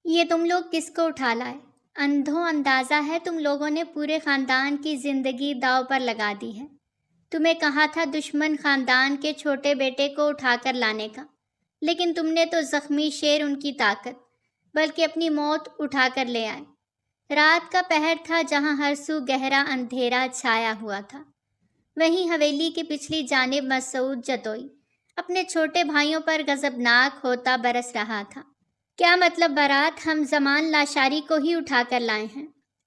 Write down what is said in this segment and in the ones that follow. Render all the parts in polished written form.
یہ تم لوگ کس کو اٹھا لائے؟ اندھوں اندازہ ہے تم لوگوں نے پورے خاندان کی زندگی داؤ پر لگا دی ہے۔ تمہیں کہا تھا دشمن خاندان کے چھوٹے بیٹے کو اٹھا کر لانے کا، لیکن تم نے تو زخمی شیر ان کی طاقت بلکہ اپنی موت اٹھا کر لے آئے۔ رات کا پہر تھا جہاں ہر سو گہرا اندھیرا چھایا ہوا تھا۔ وہیں حویلی کی پچھلی جانب مسعود جتوئی اپنے چھوٹے بھائیوں پر غضبناک ہوتا برس رہا تھا۔ کیا مطلب برات؟ ہم زمان لاشاری کو ہی اٹھا کر لائے ہیں۔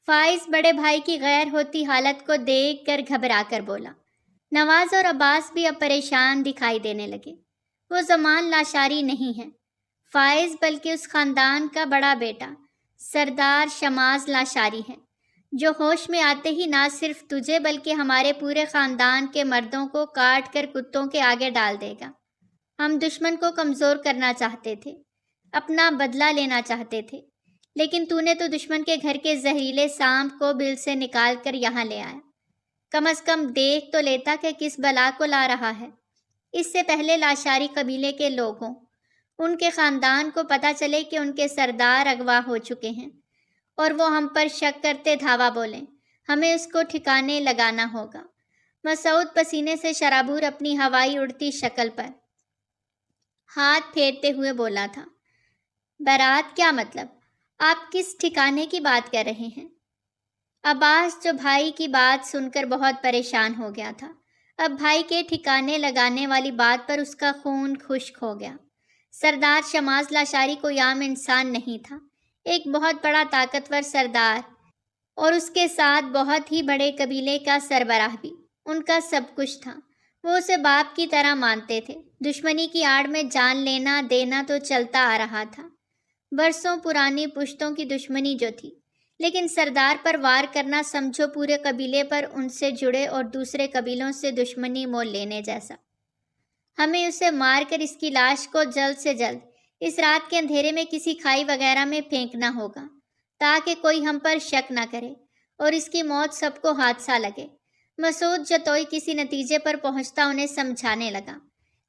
فائز بڑے بھائی کی غیر ہوتی حالت کو دیکھ کر گھبرا کر بولا۔ نواز اور عباس بھی اب پریشان دکھائی دینے لگے۔ وہ زمان لاشاری نہیں ہے فائز، بلکہ اس خاندان کا بڑا بیٹا سردار شماز لاشاری ہے، جو ہوش میں آتے ہی نہ صرف تجھے بلکہ ہمارے پورے خاندان کے مردوں کو کاٹ کر کتوں کے آگے ڈال دے گا۔ ہم دشمن کو کمزور کرنا چاہتے تھے، اپنا بدلہ لینا چاہتے تھے، لیکن تو نے تو دشمن کے گھر کے زہریلے سانپ کو بل سے نکال کر یہاں لے آیا۔ کم از کم دیکھ تو لیتا کہ کس بلا کو لا رہا ہے۔ اس سے پہلے لاشاری قبیلے کے لوگوں، ان کے خاندان کو پتہ چلے کہ ان کے سردار اغوا ہو چکے ہیں اور وہ ہم پر شک کرتے دھاوا بولیں، ہمیں اس کو ٹھکانے لگانا ہوگا۔ مسعود پسینے سے شرابور اپنی ہوائی اڑتی شکل پر ہاتھ پھیرتے ہوئے بولا تھا۔ برات، کیا مطلب؟ آپ کس ٹھکانے کی بات کر رہے ہیں؟ عباس، جو بھائی کی بات سن کر بہت پریشان ہو گیا تھا، اب بھائی کے ٹھکانے لگانے والی بات پر اس کا خون خشک ہو گیا۔ سردار شماز لاشاری کوئی عام انسان نہیں تھا، ایک بہت بڑا طاقتور سردار، اور اس کے ساتھ بہت ہی بڑے قبیلے کا سربراہ بھی۔ ان کا سب کچھ تھا، وہ اسے باپ کی طرح مانتے تھے۔ دشمنی کی آڑ میں جان لینا دینا تو چلتا آ رہا تھا، برسوں پرانی پشتوں کی دشمنی جو تھی، لیکن سردار پر وار کرنا سمجھو پورے قبیلے پر ان سے جڑے اور دوسرے قبیلوں سے دشمنی مول لینے جیسا۔ ہمیں اسے مار کر اس کی لاش کو جلد سے جلد اس رات کے اندھیرے میں کسی کھائی وغیرہ میں پھینکنا ہوگا، تاکہ کوئی ہم پر شک نہ کرے اور اس کی موت سب کو حادثہ لگے۔ مسعود جتوئی کسی نتیجے پر پہنچتا انہیں سمجھانے لگا۔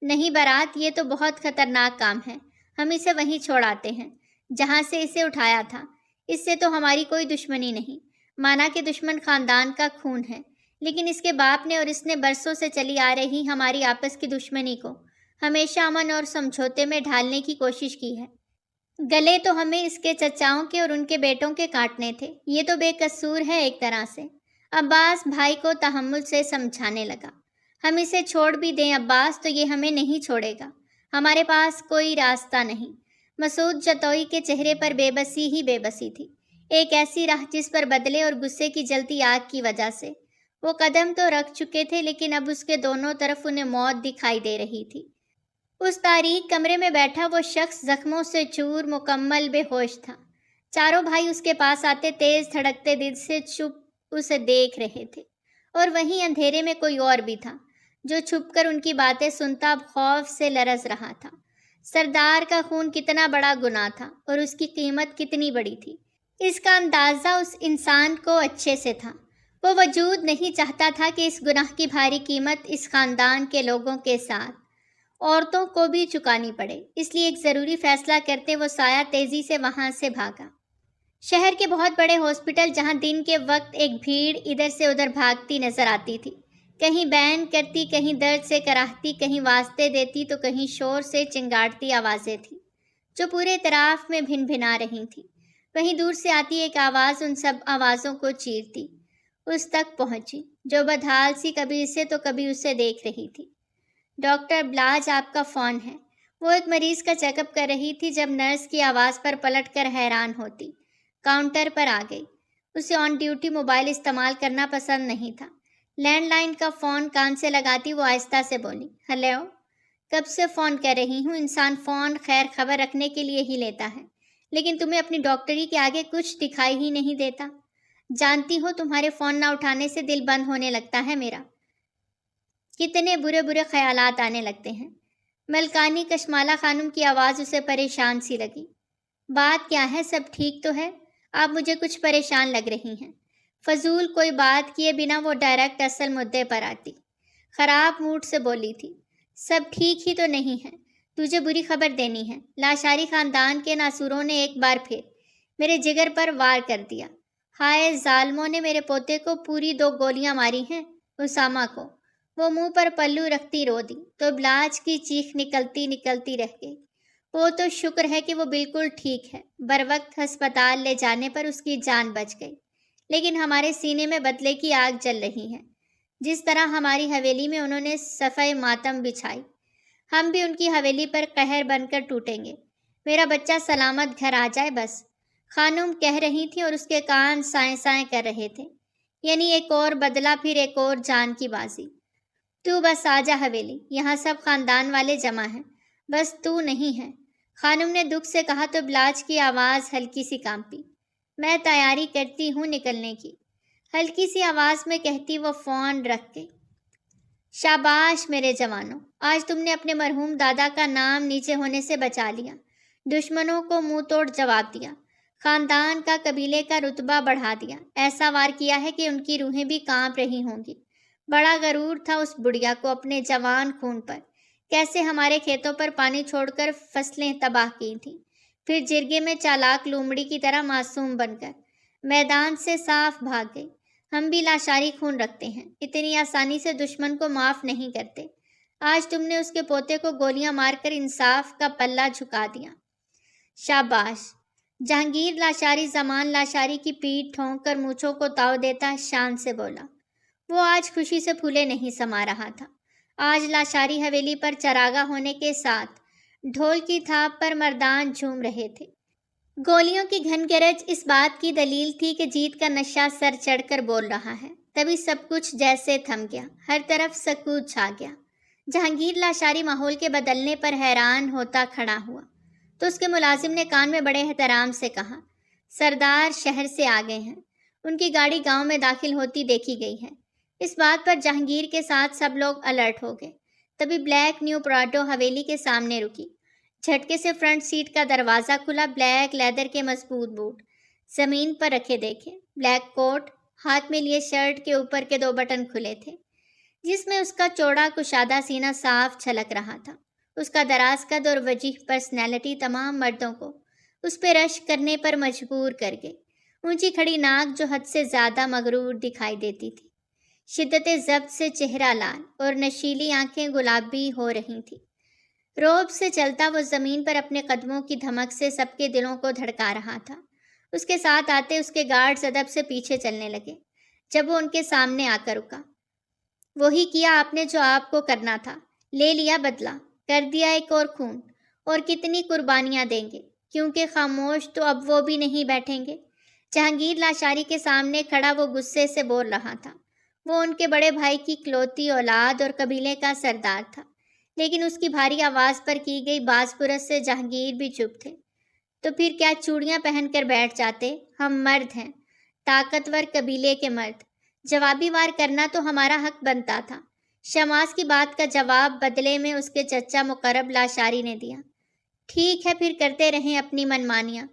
نہیں برات، یہ تو بہت خطرناک کام ہے، ہم اسے وہیں چھوڑ آتے ہیں جہاں سے اسے اٹھایا تھا۔ اس سے تو ہماری کوئی دشمنی نہیں، مانا کہ دشمن خاندان کا خون ہے، لیکن اس کے باپ نے اور اس نے برسوں سے چلی آ رہی ہماری آپس کی دشمنی کو ہمیشہ امن اور سمجھوتے میں ڈھالنے کی کوشش کی ہے۔ گلے تو ہمیں اس کے چچاؤں کے اور ان کے بیٹوں کے کاٹنے تھے، یہ تو بے قصور ہے ایک طرح سے۔ عباس بھائی کو تحمل سے سمجھانے لگا۔ ہم اسے چھوڑ بھی دیں عباس تو یہ ہمیں نہیں چھوڑے گا، ہمارے پاس کوئی راستہ نہیں۔ مسعود جتوئی کے چہرے پر بے بسی ہی بے بسی تھی، ایک ایسی راہ جس پر بدلے اور غصے کی جلتی آگ کی وجہ سے وہ قدم تو رکھ چکے تھے، لیکن اب اس کے دونوں طرف انہیں موت دکھائی دے رہی تھی۔ اس تاریک کمرے میں بیٹھا وہ شخص زخموں سے چور مکمل بے ہوش تھا۔ چاروں بھائی اس کے پاس آتے تیز دھڑکتے دل سے چپ اسے دیکھ رہے تھے، اور وہیں اندھیرے میں کوئی اور بھی تھا جو چھپ کر ان کی باتیں سنتا اب خوف سے لرز رہا تھا۔ سردار کا خون کتنا بڑا گناہ تھا اور اس کی قیمت کتنی بڑی تھی، اس کا اندازہ اس انسان کو اچھے سے تھا۔ وہ وجود نہیں چاہتا تھا کہ اس گناہ کی بھاری قیمت اس خاندان کے لوگوں کے ساتھ عورتوں کو بھی چکانی پڑے، اس لیے ایک ضروری فیصلہ کرتے وہ سایہ تیزی سے وہاں سے بھاگا۔ شہر کے بہت بڑے ہاسپٹل جہاں دن کے وقت ایک بھیڑ ادھر سے ادھر بھاگتی نظر آتی تھی، کہیں بین کرتی، کہیں درد سے کراہتی، کہیں واسطے دیتی تو کہیں شور سے چنگاڑتی آوازیں تھیں جو پورے اطراف میں بھن بھنا رہی تھیں۔ وہیں دور سے آتی ایک آواز ان سب آوازوں کو چیرتی اس تک پہنچی، جو بدحال سی کبھی اسے تو کبھی اسے دیکھ رہی تھی۔ ڈاکٹر بلاج، آپ کا فون ہے۔ وہ ایک مریض کا چیک اپ کر رہی تھی جب نرس کی آواز پر پلٹ کر حیران ہوتی کاؤنٹر پر آ گئی۔ اسے آن ڈیوٹی موبائل استعمال کرنا پسند نہیں تھا۔ لینڈ لائن کا فون کان سے لگاتی وہ آہستہ سے بولی، ہیلو، کب سے فون کر رہی ہوں۔ انسان فون خیر خبر رکھنے کے لیے ہی لیتا ہے، لیکن تمہیں اپنی ڈاکٹری کے آگے کچھ دکھائی ہی نہیں دیتا۔ جانتی ہو تمہارے فون نہ اٹھانے سے دل بند ہونے لگتا ہے میرا، کتنے برے برے خیالات آنے لگتے ہیں۔ ملکانی کشمالہ خانم کی آواز اسے پریشان سی لگی۔ بات کیا ہے؟ سب ٹھیک تو ہے؟ آپ مجھے کچھ پریشان لگ رہی ہیں۔ فضول کوئی بات کیے بنا وہ ڈائریکٹ اصل مدعے پر آتی خراب موڈ سے بولی تھی۔ سب ٹھیک ہی تو نہیں ہے، تجھے بری خبر دینی ہے۔ لاشاری خاندان کے ناسوروں نے ایک بار پھر میرے جگر پر وار کر دیا۔ ہائے، ظالموں نے میرے پوتے کو پوری 2 گولیاں ماری ہیں۔ اسامہ کو وہ منہ پر پلو رکھتی رو دی تو بلاج کی چیخ نکلتی رہ گئی۔ وہ تو شکر ہے کہ وہ بالکل ٹھیک ہے، بروقت ہسپتال لے جانے پر اس کی جان بچ گئی، لیکن ہمارے سینے میں بدلے کی آگ جل رہی ہے۔ جس طرح ہماری حویلی میں انہوں نے صفحہ ماتم بچھائی، ہم بھی ان کی حویلی پر قہر بن کر ٹوٹیں گے۔ میرا بچہ سلامت گھر آ جائے بس، خانم کہہ رہی تھی اور اس کے کان سائیں سائیں کر رہے تھے، یعنی ایک اور بدلہ، پھر ایک اور جان کی بازی۔ تو بس آ جا حویلی، یہاں سب خاندان والے جمع ہیں، بس تو نہیں ہے، خانم نے دکھ سے کہا تو بلاج کی آواز ہلکی سی کانپی۔ میں تیاری کرتی ہوں نکلنے کی، ہلکی سی آواز میں کہتی وہ فون رکھ گئی۔ شاباش میرے جوانوں، آج تم نے اپنے مرحوم دادا کا نام نیچے ہونے سے بچا لیا، دشمنوں کو منہ توڑ جواب دیا، خاندان کا قبیلے کا رتبہ بڑھا دیا، ایسا وار کیا ہے کہ ان کی روحیں بھی کانپ رہی ہوں گی۔ بڑا غرور تھا اس بڑھیا کو اپنے جوان خون پر، کیسے ہمارے کھیتوں پر پانی چھوڑ کر فصلیں تباہ کی تھیں، پھر جرگے میں چالاک لومڑی کی طرح معصوم بن کر میدان سے صاف بھاگ گئی۔ ہم بھی لاشاری خون رکھتے ہیں، اتنی آسانی سے دشمن کو معاف نہیں کرتے۔ آج تم نے اس کے پوتے کو گولیاں مار کر انصاف کا پلہ جھکا دیا۔ شاباش۔ جہانگیر لاشاری زمان لاشاری کی پیٹھ ٹھونک کر مونچھوں کو تاؤ دیتا شان سے بولا۔ وہ آج خوشی سے پھولے نہیں سما رہا تھا۔ آج لاشاری حویلی پر چراغا ہونے کے ساتھ ڈھول کی تھاپ پر مردان جھوم رہے تھے۔ گولیوں کی گھن گرج اس بات کی دلیل تھی کہ جیت کا نشہ سر چڑھ کر بول رہا ہے۔ تبھی سب کچھ جیسے تھم گیا، ہر طرف سکوت چھا گیا۔ جہانگیر لاشاری ماحول کے بدلنے پر حیران ہوتا کھڑا ہوا تو اس کے ملازم نے کان میں بڑے احترام سے کہا، سردار شہر سے آ گئے ہیں، ان کی گاڑی گاؤں میں داخل ہوتی دیکھی گئی ہے۔ اس بات پر جہانگیر کے ساتھ سب لوگ الرٹ ہو گئے۔ تبھی بلیک نیو پراڈو حویلی کے سامنے رکی۔ جھٹکے سے فرنٹ سیٹ کا دروازہ کھلا، بلیک لیدر کے مضبوط بوٹ زمین پر رکھے دیکھے، بلیک کوٹ ہاتھ میں لیے، شرٹ کے اوپر کے 2 بٹن کھلے تھے جس میں اس کا چوڑا کشادہ سینہ صاف چھلک رہا تھا۔ اس کا دراز قد اور وجیح پرسنالٹی تمام مردوں کو اس پہ رشک کرنے پر مجبور کر گئی۔ اونچی کھڑی ناک جو حد سے زیادہ مغرور دکھائی دیتی تھی، شدت ضبط سے چہرہ لال اور نشیلی آنکھیں گلابی ہو رہی تھیں۔ روب سے چلتا وہ زمین پر اپنے قدموں کی دھمک سے سب کے دلوں کو دھڑکا رہا تھا۔ اس کے ساتھ آتے اس کے گارڈز ادب سے پیچھے چلنے لگے۔ جب وہ ان کے سامنے آ کر رکا، وہی کیا آپ نے جو آپ کو کرنا تھا، لے لیا بدلہ، کر دیا ایک اور خون، اور کتنی قربانیاں دیں گے، کیونکہ خاموش تو اب وہ بھی نہیں بیٹھیں گے۔ جہانگیر لاشاری کے سامنے کھڑا وہ غصے سے بول رہا تھا۔ وہ ان کے بڑے بھائی کی اکلوتی اولاد اور قبیلے کا سردار تھا، لیکن اس کی بھاری آواز پر کی گئی باز پرس سے جہانگیر بھی چپ تھے۔ تو پھر کیا چوڑیاں پہن کر بیٹھ جاتے؟ ہم مرد ہیں، طاقتور قبیلے کے مرد، جوابی وار کرنا تو ہمارا حق بنتا تھا۔ شماس کی بات کا جواب بدلے میں اس کے چچا مقرب لاشاری نے دیا۔ ٹھیک ہے، پھر کرتے رہیں اپنی منمانیاں۔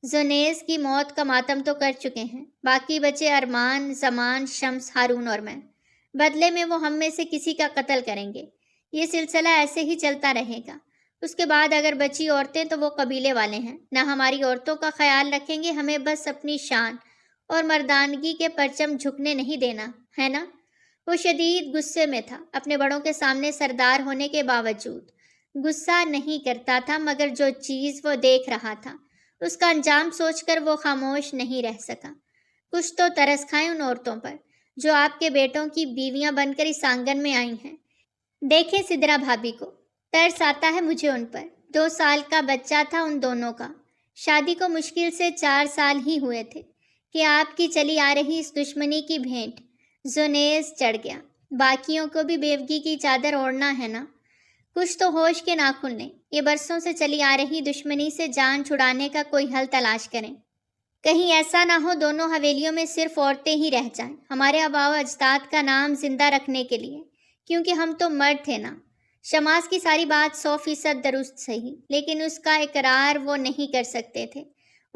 زنیز کی موت کا ماتم تو کر چکے ہیں، باقی بچے ارمان، زمان، شمس، ہارون اور میں۔ بدلے میں وہ ہم میں سے کسی کا قتل کریں گے۔ یہ سلسلہ ایسے ہی چلتا رہے گا۔ اس کے بعد اگر بچی عورتیں تو وہ قبیلے والے ہیں، نہ ہماری عورتوں کا خیال رکھیں گے، ہمیں بس اپنی شان اور مردانگی کے پرچم جھکنے نہیں دینا، ہے نا؟ وہ شدید غصے میں تھا، اپنے بڑوں کے سامنے سردار ہونے کے باوجود غصہ نہیں کرتا تھا، مگر جو چیز وہ دیکھ رہا تھا اس کا انجام سوچ کر وہ خاموش نہیں رہ سکا۔ کچھ تو ترس کھائیں ان عورتوں پر جو آپ کے بیٹوں کی بیویاں بن کر اس آنگن میں آئی ہیں۔ دیکھیں سدرا بھابھی کو، ترس آتا ہے مجھے ان پر۔ 2 سال کا بچہ تھا ان دونوں کا، شادی کو مشکل سے 4 سال ہی ہوئے تھے کہ آپ کی چلی آ رہی اس دشمنی کی بھینٹ زنیز چڑھ گیا۔ باقیوں کو بھی بیوگی کی چادر اوڑھنا ہے نا؟ کچھ تو ہوش کے ناخن لیں، یہ برسوں سے چلی آ رہی دشمنی سے جان چھڑانے کا کوئی حل تلاش کریں۔ کہیں ایسا نہ ہو دونوں حویلیوں میں صرف عورتیں ہی رہ جائیں، ہمارے آباء و اجداد کا نام زندہ رکھنے کے لیے، کیونکہ ہم تو مرد تھے نا۔ شماس کی ساری بات 100% درست صحیح، لیکن اس کا اقرار وہ نہیں کر سکتے تھے۔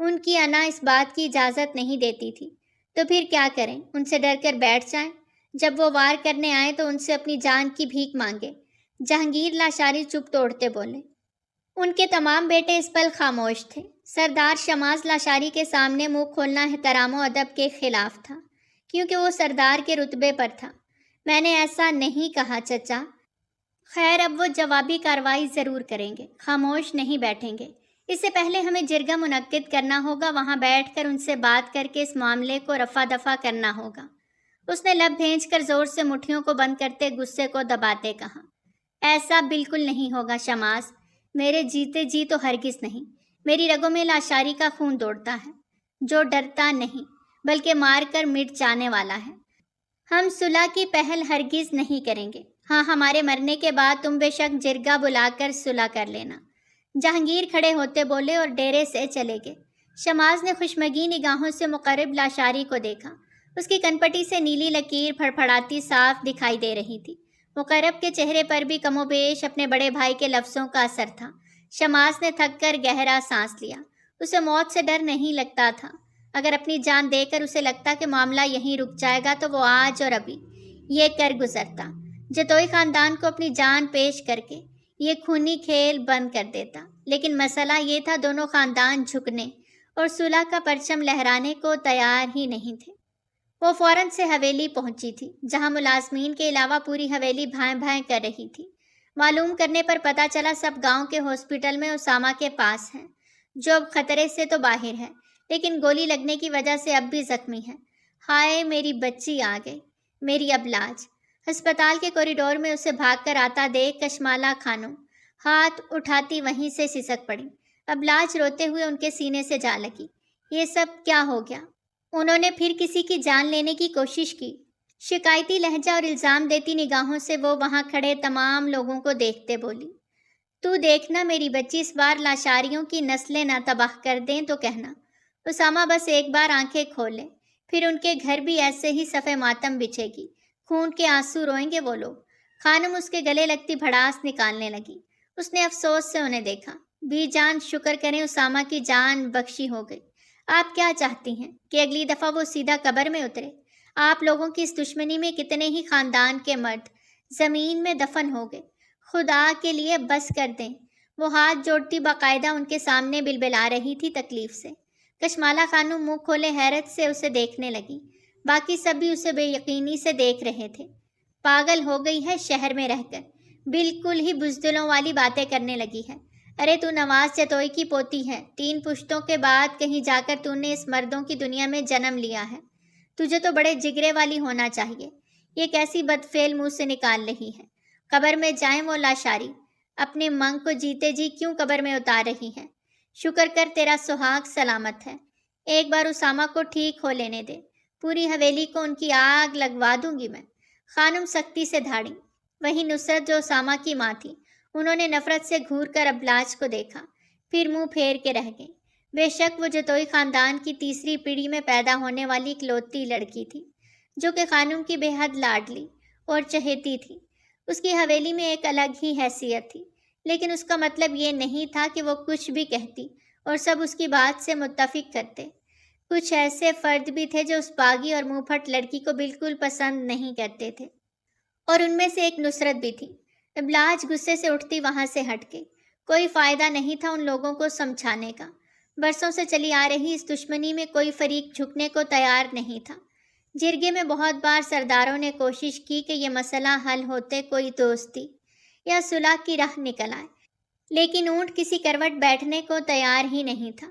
ان کی انا اس بات کی اجازت نہیں دیتی تھی۔ تو پھر کیا کریں؟ ان سے ڈر کر بیٹھ جائیں؟ جب وہ وار کرنے آئے تو ان سے اپنی جان کی بھیک مانگے۔ جہانگیر لاشاری چپ توڑتے بولے۔ ان کے تمام بیٹے اس پل خاموش تھے۔ سردار شماس لاشاری کے سامنے منہ کھولنا احترام و ادب کے خلاف تھا، کیونکہ وہ سردار کے رتبے پر تھا۔ میں نے ایسا نہیں کہا چچا۔ خیر، اب وہ جوابی کارروائی ضرور کریں گے، خاموش نہیں بیٹھیں گے۔ اس سے پہلے ہمیں جرگہ منعقد کرنا ہوگا، وہاں بیٹھ کر ان سے بات کر کے اس معاملے کو رفع دفع کرنا ہوگا۔ اس نے لب بھینچ کر زور سے مٹھیوں کو بند کرتے غصے کو دباتے کہا۔ ایسا بالکل نہیں ہوگا شماس، میرے جیتے جی تو ہرگز نہیں۔ میری رگوں میں لاشاری کا خون دوڑتا ہے، جو ڈرتا نہیں بلکہ مار کر مٹ جانے والا ہے۔ ہم صلح کی پہل ہرگز نہیں کریں گے۔ ہاں، ہمارے مرنے کے بعد تم بے شک جرگہ بلا کر صلح کر لینا۔ جہانگیر کھڑے ہوتے بولے اور ڈیرے سے چلے گئے۔ شماس نے خشمگی نگاہوں سے مقرب لاشاری کو دیکھا۔ اس کی کنپٹی سے نیلی لکیر پھڑپھڑاتی صاف دکھائی دے رہی تھی۔ مقرب کے چہرے پر بھی کم و بیش اپنے بڑے بھائی کے لفظوں کا اثر تھا۔ شماس نے تھک کر گہرا سانس لیا۔ اسے موت سے ڈر نہیں لگتا تھا۔ اگر اپنی جان دے کر اسے لگتا کہ معاملہ یہیں رک جائے گا تو وہ آج اور ابھی یہ کر گزرتا، جتوئی خاندان کو اپنی جان پیش کر کے یہ خونی کھیل بند کر دیتا۔ لیکن مسئلہ یہ تھا، دونوں خاندان جھکنے اور صلح کا پرچم لہرانے کو تیار ہی نہیں تھے۔ وہ فوراً سے حویلی پہنچی تھی، جہاں ملازمین کے علاوہ پوری حویلی بھائیں بھائیں کر رہی تھی۔ معلوم کرنے پر پتہ چلا سب گاؤں کے ہاسپٹل میں اسامہ کے پاس ہیں، جو اب خطرے سے تو باہر ہے، لیکن گولی لگنے کی وجہ سے اب بھی زخمی ہے۔ ہائے، میری بچی آ گئی، میری ابلاج۔ ہسپتال کے کوریڈور میں اسے بھاگ کر آتا دیکھ کشمالہ خانم ہاتھ اٹھاتی وہیں سے سسک پڑی۔ ابلاج روتے ہوئے ان کے سینے سے جا لگی۔ یہ سب کیا ہو گیا؟ انہوں نے پھر کسی کی جان لینے کی کوشش کی؟ شکایتی لہجہ اور الزام دیتی نگاہوں سے وہ وہاں کھڑے تمام لوگوں کو دیکھتے بولی۔ تو دیکھنا میری بچی، اس بار لاشاریوں کی نسلیں نہ تباہ کر دیں تو کہنا۔ اسامہ بس ایک بار آنکھیں کھولے، پھر ان کے گھر بھی ایسے ہی صفِ ماتم بچھے گی، خون کے آنسو روئیں گے وہ لوگ۔ خانم اس کے گلے لگتی بھڑاس نکالنے لگی۔ اس نے افسوس سے انہیں دیکھا۔ بی جان شکر کریں اسامہ کی جان بخشی ہو گئی۔ آپ کیا چاہتی ہیں کہ اگلی دفعہ وہ سیدھا قبر میں اترے؟ آپ لوگوں کی اس دشمنی میں کتنے ہی خاندان کے مرد زمین میں دفن ہو گئے۔ خدا کے لیے بس کر دیں۔ وہ ہاتھ جوڑتی باقاعدہ ان کے سامنے بلبلا رہی تھی تکلیف سے۔ کشمالہ خانم منہ کھولے حیرت سے اسے دیکھنے لگی۔ باقی سب بھی اسے بے یقینی سے دیکھ رہے تھے۔ پاگل ہو گئی ہے شہر میں رہ کر، بالکل ہی بزدلوں والی باتیں کرنے لگی ہے۔ ارے تو نواز جتوئی کی پوتی ہے، 3 پشتوں کے بعد کہیں جا کر تو نے اس مردوں کی دنیا میں جنم لیا ہے۔ تجھے تو بڑے جگرے والی ہونا چاہیے۔ یہ کیسی بدفعل منہ سے نکال رہی ہے؟ قبر میں جائیں وہ لاشاری، اپنے منگ کو جیتے جی کیوں قبر میں اتار رہی ہے؟ شکر کر تیرا سہاگ سلامت ہے۔ ایک بار اسامہ کو ٹھیک ہو لینے دے، پوری حویلی کو ان کی آگ لگوا دوں گی میں۔ خانم سختی سے دھاڑی۔ وہی نصرت جو اسامہ کی ماں تھی، انہوں نے نفرت سے گھور کر ابلاج کو دیکھا، پھر منہ پھیر کے رہ گئی۔ بے شک وہ جتوئی خاندان کی تیسری پیڑھی میں پیدا ہونے والی اکلوتی لڑکی تھی، جو کہ خانم کی بے حد لاڈلی اور چہیتی تھی۔ اس کی حویلی میں ایک الگ ہی حیثیت تھی، لیکن اس کا مطلب یہ نہیں تھا کہ وہ کچھ بھی کہتی اور سب اس کی بات سے متفق کرتے۔ کچھ ایسے فرد بھی تھے جو اس باغی اور منہ پھٹ لڑکی کو بالکل پسند نہیں کرتے تھے، اور ان میں سے ایک نصرت بھی تھی۔ ابلاج غصے سے اٹھتی وہاں سے ہٹ گئی۔ کوئی فائدہ نہیں تھا ان لوگوں کو سمجھانے کا۔ برسوں سے چلی آ رہی اس دشمنی میں کوئی فریق جھکنے کو تیار نہیں تھا۔ جرگے میں بہت بار سرداروں نے کوشش کی کہ یہ مسئلہ حل ہوتے کوئی دوستی یا صلح کی راہ نکل آئے، لیکن اونٹ کسی کروٹ بیٹھنے کو تیار ہی نہیں تھا۔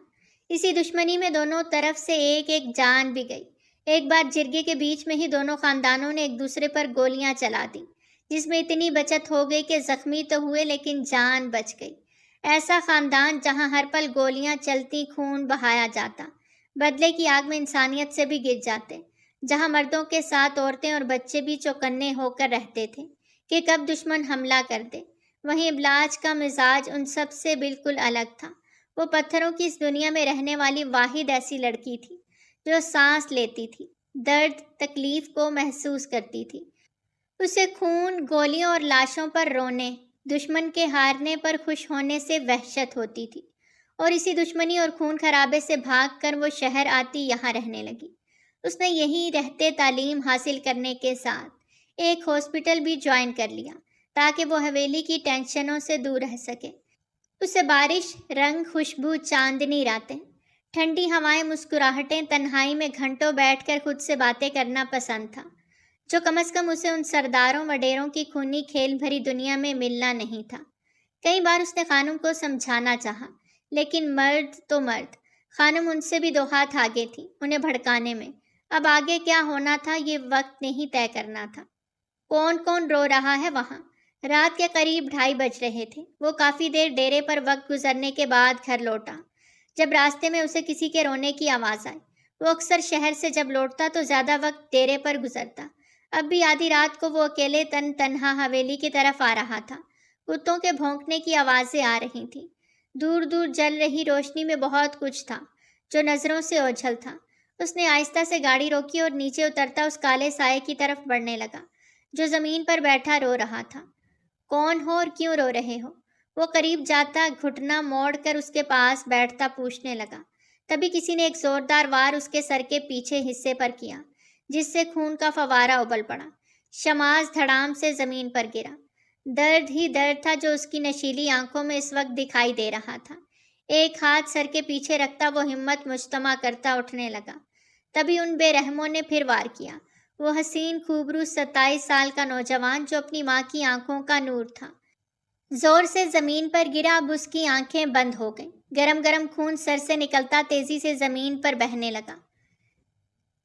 اسی دشمنی میں دونوں طرف سے ایک ایک جان بھی گئی۔ ایک بار جرگے کے بیچ میں ہی دونوں خاندانوں نے ایک دوسرے پر گولیاں چلا دیں، جس میں اتنی بچت ہو گئی کہ زخمی تو ہوئے لیکن جان بچ گئی۔ ایسا خاندان جہاں ہر پل گولیاں چلتی، خون بہایا جاتا، بدلے کی آگ میں انسانیت سے بھی گر جاتے، جہاں مردوں کے ساتھ عورتیں اور بچے بھی چوکنے ہو کر رہتے تھے کہ کب دشمن حملہ کر دے۔ وہیں ابلاج کا مزاج ان سب سے بالکل الگ تھا۔ وہ پتھروں کی اس دنیا میں رہنے والی واحد ایسی لڑکی تھی جو سانس لیتی تھی، درد تکلیف کو محسوس کرتی تھی۔ اسے خون، گولیوں اور لاشوں پر رونے، دشمن کے ہارنے پر خوش ہونے سے وحشت ہوتی تھی، اور اسی دشمنی اور خون خرابے سے بھاگ کر وہ شہر آتی یہاں رہنے لگی۔ اس نے یہیں رہتے تعلیم حاصل کرنے کے ساتھ ایک ہاسپٹل بھی جوائن کر لیا تاکہ وہ حویلی کی ٹینشنوں سے دور رہ سکے۔ اسے بارش، رنگ، خوشبو، چاندنی راتیں، ٹھنڈی ہوائیں، مسکراہٹیں، تنہائی میں گھنٹوں بیٹھ کر خود سے باتیں کرنا پسند تھا، جو کم از کم اسے ان سرداروں وڈیروں کی خونی کھیل بھری دنیا میں ملنا نہیں تھا۔ کئی بار اس نے خانم کو سمجھانا چاہا، لیکن مرد تو مرد، خانم ان سے بھی دو ہاتھ آگے تھی انہیں بھڑکانے میں۔ اب آگے کیا ہونا تھا یہ وقت نے ہی طے کرنا تھا۔ کون کون رو رہا ہے وہاں؟ رات کے قریب 2:30 بج رہے تھے۔ وہ کافی دیر ڈیرے پر وقت گزرنے کے بعد گھر لوٹا۔ جب راستے میں اسے کسی کے رونے کی آواز آئی، وہ اکثر شہر سے جب لوٹتا تو زیادہ وقت ڈیرے پر گزرتا۔ اب بھی آدھی رات کو وہ اکیلے تنہا حویلی کی طرف آ رہا تھا۔ کتوں کے بھونکنے کی آوازیں آ رہی تھیں۔ دور دور جل رہی روشنی میں بہت کچھ تھا جو نظروں سے اوجھل تھا۔ اس نے آہستہ سے گاڑی روکی اور نیچے اترتا اس کالے سائے کی طرف بڑھنے لگا جو زمین پر بیٹھا رو رہا تھا۔ کون ہو اور کیوں رو رہے ہو؟ وہ قریب جاتا، گھٹنا موڑ کر اس کے پاس بیٹھتا پوچھنے لگا۔ تبھی کسی نے ایک زوردار وار اس کے سر کے پیچھے حصے پر کیا، جس سے خون کا فوارہ ابل پڑا۔ شماس دھڑام سے زمین پر گرا۔ درد ہی درد تھا جو اس کی نشیلی آنکھوں میں اس وقت دکھائی دے رہا تھا۔ ایک ہاتھ سر کے پیچھے رکھتا وہ ہمت مجتمع کرتا اٹھنے لگا۔ تبھی ان بے رحموں نے پھر وار کیا۔ وہ حسین خوبرو 27 سال کا نوجوان جو اپنی ماں کی آنکھوں کا نور تھا، زور سے زمین پر گرا۔ اب اس کی آنکھیں بند ہو گئیں۔ گرم گرم خون سر سے نکلتا تیزی سے زمین پر بہنے لگا۔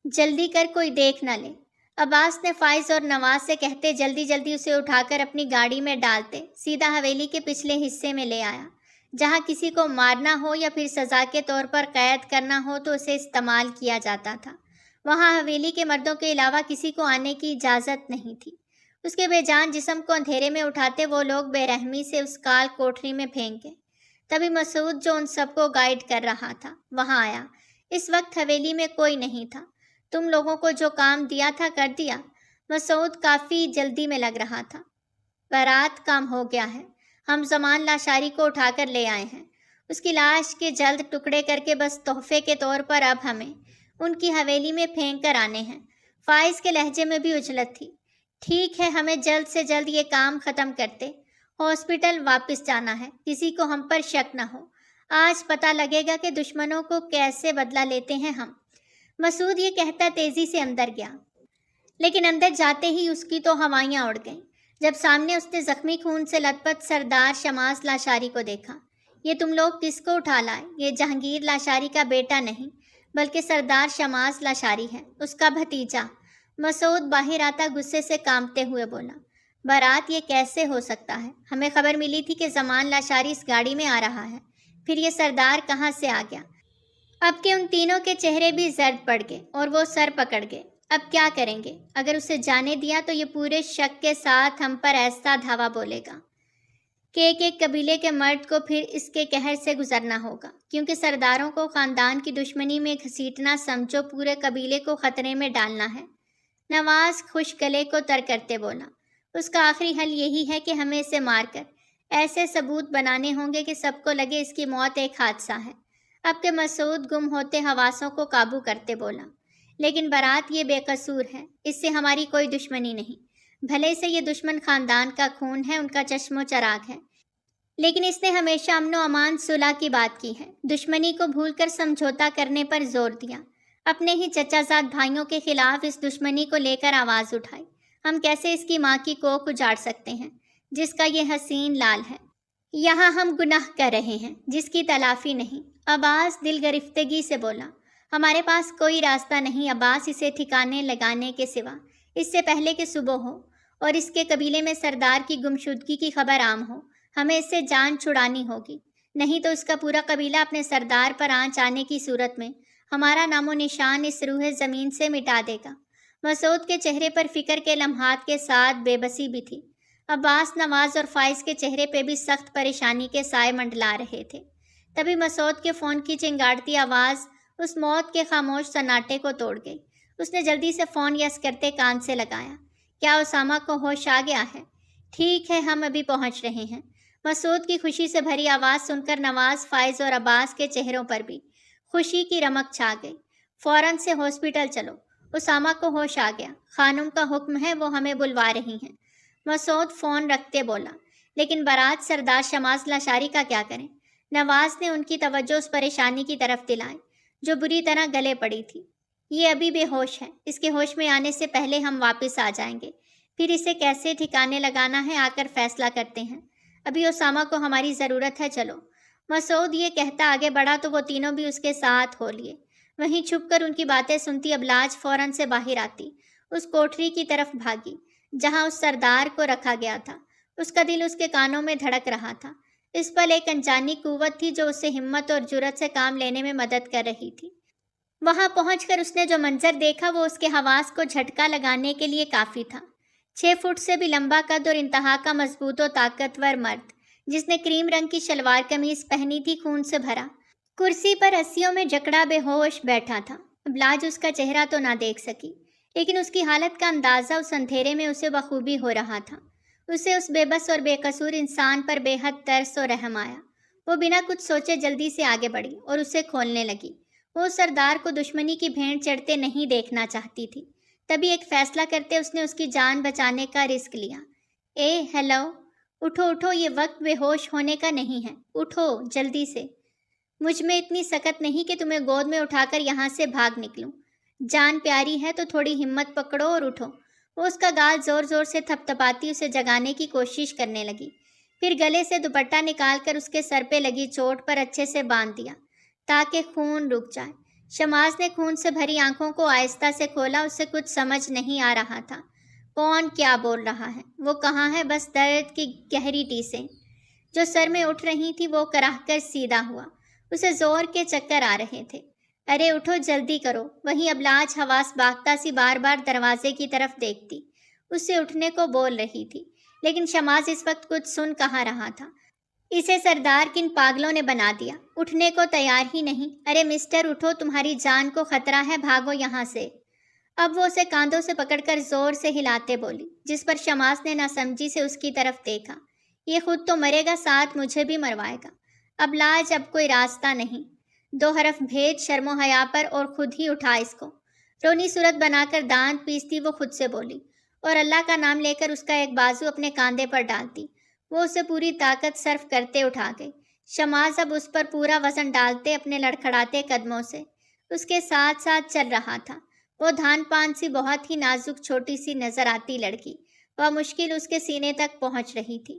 جلدی کر، کوئی دیکھ نہ لے، عباس نے فائز اور نواز سے کہتے جلدی جلدی اسے اٹھا کر اپنی گاڑی میں ڈالتے سیدھا حویلی کے پچھلے حصے میں لے آیا۔ جہاں کسی کو مارنا ہو یا پھر سزا کے طور پر قید کرنا ہو تو اسے استعمال کیا جاتا تھا۔ وہاں حویلی کے مردوں کے علاوہ کسی کو آنے کی اجازت نہیں تھی۔ اس کے بے جان جسم کو اندھیرے میں اٹھاتے وہ لوگ بے رحمی سے اس کال کوٹری میں پھینکے۔ تبھی مسعود جو ان سب کو گائیڈ کر رہا تھا وہاں آیا۔ اس وقت حویلی میں کوئی نہیں تھا۔ تم لوگوں کو جو کام دیا تھا کر دیا؟ مسعود کافی جلدی میں لگ رہا تھا۔ برات کام ہو گیا ہے، ہم زمان لاشاری کو اٹھا کر لے آئے ہیں۔ اس کی لاش کے جلد ٹکڑے کر کے بس تحفے کے طور پر اب ہمیں ان کی حویلی میں پھینک کر آنے ہیں۔ فائز کے لہجے میں بھی اجلت تھی۔ ٹھیک ہے، ہمیں جلد سے جلد یہ کام ختم کرتے ہاسپٹل واپس جانا ہے، کسی کو ہم پر شک نہ ہو۔ آج پتہ لگے گا کہ دشمنوں کو کیسے بدلہ لیتے ہیں ہم۔ مسعود یہ کہتا تیزی سے اندر گیا، لیکن اندر جاتے ہی اس کی تو ہوائیاں اڑ گئیں جب سامنے اس نے زخمی خون سے لت پت سردار شماس لاشاری کو دیکھا۔ یہ تم لوگ کس کو اٹھا لائے؟ یہ جہانگیر لاشاری کا بیٹا نہیں بلکہ سردار شماس لاشاری ہے، اس کا بھتیجا۔ مسعود باہر آتا غصے سے کانپتے ہوئے بولا۔ برات یہ کیسے ہو سکتا ہے؟ ہمیں خبر ملی تھی کہ زمان لاشاری اس گاڑی میں آ رہا ہے، پھر یہ سردار کہاں سے آ گیا؟ اب کے ان تینوں کے چہرے بھی زرد پڑ گئے اور وہ سر پکڑ گئے۔ اب کیا کریں گے؟ اگر اسے جانے دیا تو یہ پورے شک کے ساتھ ہم پر ایسا دھاوا بولے گا کہ ایک ایک قبیلے کے مرد کو پھر اس کے قہر سے گزرنا ہوگا، کیونکہ سرداروں کو خاندان کی دشمنی میں گھسیٹنا سمجھو پورے قبیلے کو خطرے میں ڈالنا ہے۔ نواز خوش گلے کو تر کرتے بولا۔ اس کا آخری حل یہی ہے کہ ہمیں اسے مار کر ایسے ثبوت بنانے ہوں گے کہ سب کو لگے اس کی موت ایک حادثہ ہے۔ اب کہ مسعود گم ہوتے حواسوں کو قابو کرتے بولا۔ لیکن برات یہ بے قصور ہے، اس سے ہماری کوئی دشمنی نہیں، بھلے سے یہ دشمن خاندان کا خون ہے، ان کا چشم و چراغ ہے، لیکن اس نے ہمیشہ امن و امان صلح کی بات کی ہے، دشمنی کو بھول کر سمجھوتا کرنے پر زور دیا، اپنے ہی چچا زاد بھائیوں کے خلاف اس دشمنی کو لے کر آواز اٹھائی۔ ہم کیسے اس کی ماں کی کوکھ اجاڑ سکتے ہیں جس کا یہ حسین لال ہے؟ یہاں ہم گناہ کر رہے ہیں جس کی تلافی نہیں۔ عباس دل گرفتگی سے بولا۔ ہمارے پاس کوئی راستہ نہیں عباس، اسے ٹھکانے لگانے کے سوا، اس سے پہلے کہ صبح ہو اور اس کے قبیلے میں سردار کی گمشدگی کی خبر عام ہو، ہمیں اس سے جان چھڑانی ہوگی، نہیں تو اس کا پورا قبیلہ اپنے سردار پر آنچ آنے کی صورت میں ہمارا نام و نشان اس روح زمین سے مٹا دے گا۔ مسعود کے چہرے پر فکر کے لمحات کے ساتھ بے بسی بھی تھی۔ عباس، نواز اور فائز کے چہرے پہ بھی سخت پریشانی کے سائے منڈلا رہے تھے۔ تبھی مسعود کے فون کی چنگاڑتی آواز اس موت کے خاموش سناٹے کو توڑ گئی۔ اس نے جلدی سے فون یس کرتے کان سے لگایا۔ کیا اسامہ کو ہوش آ گیا ہے؟ ٹھیک ہے، ہم ابھی پہنچ رہے ہیں۔ مسعود کی خوشی سے بھری آواز سن کر نواز، فائز اور عباس کے چہروں پر بھی خوشی کی رمق چھا گئی۔ فوراً سے ہاسپٹل چلو، اسامہ کو ہوش آ گیا، خانم کا حکم ہے، وہ ہمیں بلوا رہی ہیں۔ مسعود فون رکھتے بولا۔ لیکن برات سردار شماس لاشاری کا کیا کریں؟ نواز نے ان کی توجہ اس پریشانی کی طرف دلائی جو بری طرح گلے پڑی تھی۔ یہ ابھی بے ہوش ہے، اس کے ہوش میں آنے سے پہلے ہم واپس آ جائیں گے، پھر اسے کیسے ٹھکانے لگانا ہے آ کر فیصلہ کرتے ہیں۔ ابھی اسامہ کو ہماری ضرورت ہے، چلو۔ مسعود یہ کہتا آگے بڑھا تو وہ تینوں بھی اس کے ساتھ ہو لیے۔ وہیں چھپ کر ان کی باتیں سنتی ابلاج فوراً سے باہر آتی، اس کوٹری کی طرف بھاگی جہاں اس سردار کو رکھا گیا تھا۔ اس کا دل اس کے کانوں میں دھڑک رہا تھا۔ اس پل ایک انجانی قوت تھی جو اسے ہمت اور جرأت سے کام لینے میں مدد کر رہی تھی۔ وہاں پہنچ کر اس نے جو منظر دیکھا وہ اس کے حواس کو جھٹکا لگانے کے لیے کافی تھا۔ 6 فٹ سے بھی لمبا قد اور انتہا کا مضبوط و طاقتور مرد جس نے کریم رنگ کی شلوار قمیض پہنی تھی، خون سے بھرا، کرسی پر رسیوں میں جکڑا بے ہوش بیٹھا تھا۔ ابلاج اس کا چہرہ تو نہ دیکھ سکی، لیکن اس کی حالت کا اندازہ اس اندھیرے میں اسے بخوبی ہو رہا تھا۔ اسے اس بے بس اور بے قصور انسان پر بے حد ترس و رحم آیا۔ وہ بنا کچھ سوچے جلدی سے آگے بڑھی اور اسے کھولنے لگی۔ وہ سردار کو دشمنی کی بھینٹ چڑھتے نہیں دیکھنا چاہتی تھی۔ تبھی ایک فیصلہ کرتے اس نے اس کی جان بچانے کا رسک لیا۔ ہیلو، اٹھو اٹھو، یہ وقت بے ہوش ہونے کا نہیں ہے، اٹھو جلدی سے۔ مجھ میں اتنی سکت نہیں کہ تمہیں گود میں اٹھا کر یہاں سے بھاگ نکلوں۔ جان پیاری ہے تو تھوڑی ہمت پکڑو اور اٹھو۔ وہ اس کا گال زور زور سے تھپتھپاتی اسے جگانے کی کوشش کرنے لگی، پھر گلے سے دوپٹہ نکال کر اس کے سر پہ لگی چوٹ پر اچھے سے باندھ دیا تاکہ خون رک جائے۔ شماس نے خون سے بھری آنکھوں کو آہستہ سے کھولا، اسے کچھ سمجھ نہیں آ رہا تھا۔ کون کیا بول رہا ہے، وہ کہاں ہے؟ بس درد کی گہری ٹیسیں جو سر میں اٹھ رہی تھی وہ کراہ کر سیدھا ہوا۔ اسے زور کے چکر آ رہے تھے۔ ارے اٹھو جلدی کرو۔ وہیں ابلاج حواس باختہ سی بار بار دروازے کی طرف دیکھتی اسے اٹھنے کو بول رہی تھی، لیکن شماس اس وقت کچھ سن کہاں رہا تھا۔ اسے سردار کن پاگلوں نے بنا دیا، اٹھنے کو تیار ہی نہیں۔ ارے مسٹر اٹھو، تمہاری جان کو خطرہ ہے، بھاگو یہاں سے۔ اب وہ اسے کاندھوں سے پکڑ کر زور سے ہلاتے بولی، جس پر شماس نے ناسمجھی سے اس کی طرف دیکھا۔ یہ خود تو مرے گا، ساتھ مجھے بھی مروائے گا۔ ابلاج اب کوئی راستہ نہیں، 2 حرف بھیج شرم و حیا پر اور خود ہی اٹھا اس کو۔ رونی صورت بنا کر دانت پیستی وہ خود سے بولی اور اللہ کا نام لے کر اس کا ایک بازو اپنے کاندھے پر ڈالتی وہ اسے پوری طاقت صرف کرتے اٹھا گئی۔ شماس اب اس پر پورا وزن ڈالتے اپنے لڑکھڑاتے قدموں سے اس کے ساتھ ساتھ چل رہا تھا۔ وہ دھان پان سی بہت ہی نازک چھوٹی سی نظر آتی لڑکی مشکل اس کے سینے تک پہنچ رہی تھی۔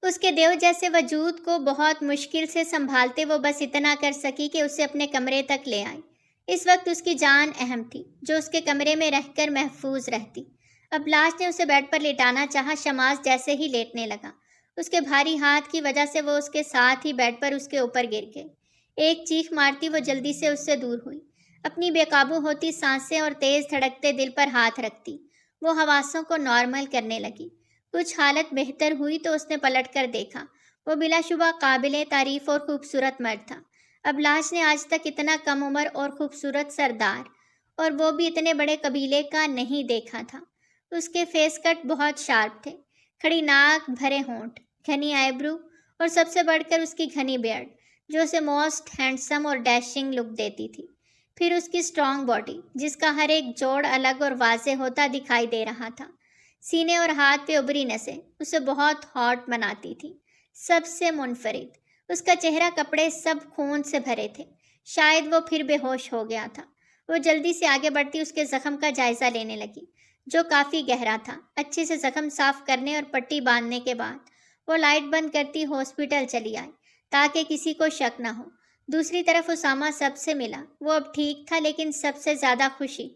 اس کے دیو جیسے وجود کو بہت مشکل سے سنبھالتے وہ بس اتنا کر سکی کہ اسے اپنے کمرے تک لے آئی۔ اس وقت اس کی جان اہم تھی جو اس کے کمرے میں رہ کر محفوظ رہتی۔ ابلاج نے اسے بیڈ پر لیٹانا چاہا، شماس جیسے ہی لیٹنے لگا اس کے بھاری ہاتھ کی وجہ سے وہ اس کے ساتھ ہی بیڈ پر اس کے اوپر گر گئے۔ ایک چیخ مارتی وہ جلدی سے اس سے دور ہوئی، اپنی بے قابو ہوتی سانسیں اور تیز دھڑکتے دل پر ہاتھ رکھتی وہ حواسوں کو نارمل کرنے لگی۔ کچھ حالت بہتر ہوئی تو اس نے پلٹ کر دیکھا۔ وہ بلا شبہ قابل تعریف اور خوبصورت مرد تھا۔ ابلاج نے آج تک اتنا کم عمر اور خوبصورت سردار، اور وہ بھی اتنے بڑے قبیلے کا، نہیں دیکھا تھا۔ اس کے فیس کٹ بہت شارپ تھے، کھڑی ناک، بھرے ہونٹ، گھنی آئی برو اور سب سے بڑھ کر اس کی گھنی بیئرڈ جو اسے موسٹ ہینڈسم اور ڈیشنگ لک دیتی تھی۔ پھر اس کی اسٹرانگ باڈی جس کا ہر ایک جوڑ الگ اور واضح ہوتا دکھائی دے رہا تھا۔ سینے اور ہاتھ پہ ابری نسیں اسے بہت ہاٹ بناتی تھی۔ سب سے منفرد اس کا چہرہ، کپڑے سب خون سے بھرے تھے۔ شاید وہ پھر بے ہوش ہو گیا تھا۔ وہ جلدی سے آگے بڑھتی اس کے زخم کا جائزہ لینے لگی جو کافی گہرا تھا۔ اچھے سے زخم صاف کرنے اور پٹی باندھنے کے بعد وہ لائٹ بند کرتی ہاسپٹل چلی آئی تاکہ کسی کو شک نہ ہو۔ دوسری طرف اسامہ سب سے ملا۔ وہ اب ٹھیک تھا، لیکن سب سے زیادہ خوشی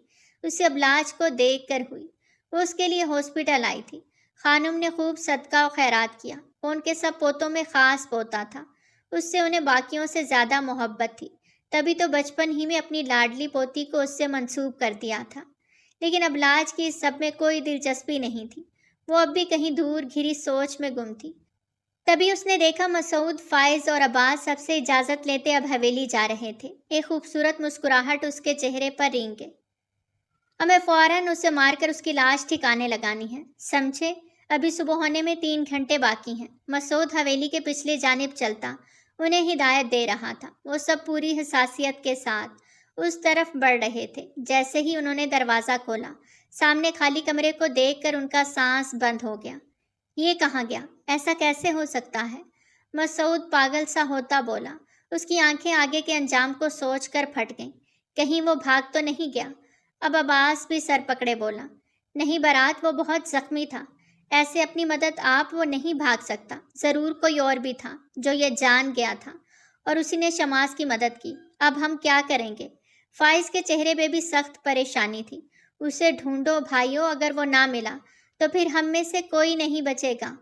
اسے ابلاج کو دیکھ کر ہوئی۔ وہ اس کے لیے ہاسپٹل آئی تھی۔ خانم نے خوب صدقہ و خیرات کیا۔ وہ ان کے سب پوتوں میں خاص پوتا تھا، اس سے انہیں باقیوں سے زیادہ محبت تھی، تبھی تو بچپن ہی میں اپنی لاڈلی پوتی کو اس سے منسوب کر دیا تھا۔ لیکن ابلاج کی اس سب میں کوئی دلچسپی نہیں تھی، وہ اب بھی کہیں دور گھری سوچ میں گم تھی۔ تبھی اس نے دیکھا مسعود، فائز اور عباس سب سے اجازت لیتے اب حویلی جا رہے تھے۔ ایک خوبصورت مسکراہٹ اس کے چہرے پر رینگ گئی۔ ہمیں فوراً اسے مار کر اس کی لاش ٹھکانے لگانی ہے، سمجھے؟ ابھی صبح ہونے میں 3 گھنٹے باقی ہیں۔ مسعود حویلی کے پچھلی جانب چلتا انہیں ہدایت دے رہا تھا۔ وہ سب پوری حساسیت کے ساتھ اس طرف بڑھ رہے تھے۔ جیسے ہی انہوں نے دروازہ کھولا، سامنے خالی کمرے کو دیکھ کر ان کا سانس بند ہو گیا۔ یہ کہاں گیا؟ ایسا کیسے ہو سکتا ہے؟ مسعود پاگل سا ہوتا بولا۔ اس کی آنکھیں آگے کے انجام کو سوچ کر پھٹ گئیں۔ کہیں وہ بھاگ تو نہیں گیا؟ اب عباس بھی سر پکڑے بولا۔ نہیں برات، وہ بہت زخمی تھا، ایسے اپنی مدد آپ وہ نہیں بھاگ سکتا۔ ضرور کوئی اور بھی تھا جو یہ جان گیا تھا اور اسی نے شماس کی مدد کی۔ اب ہم کیا کریں گے؟ فائز کے چہرے پہ بھی سخت پریشانی تھی۔ اسے ڈھونڈو بھائیو، اگر وہ نہ ملا تو پھر ہم میں سے کوئی نہیں بچے گا۔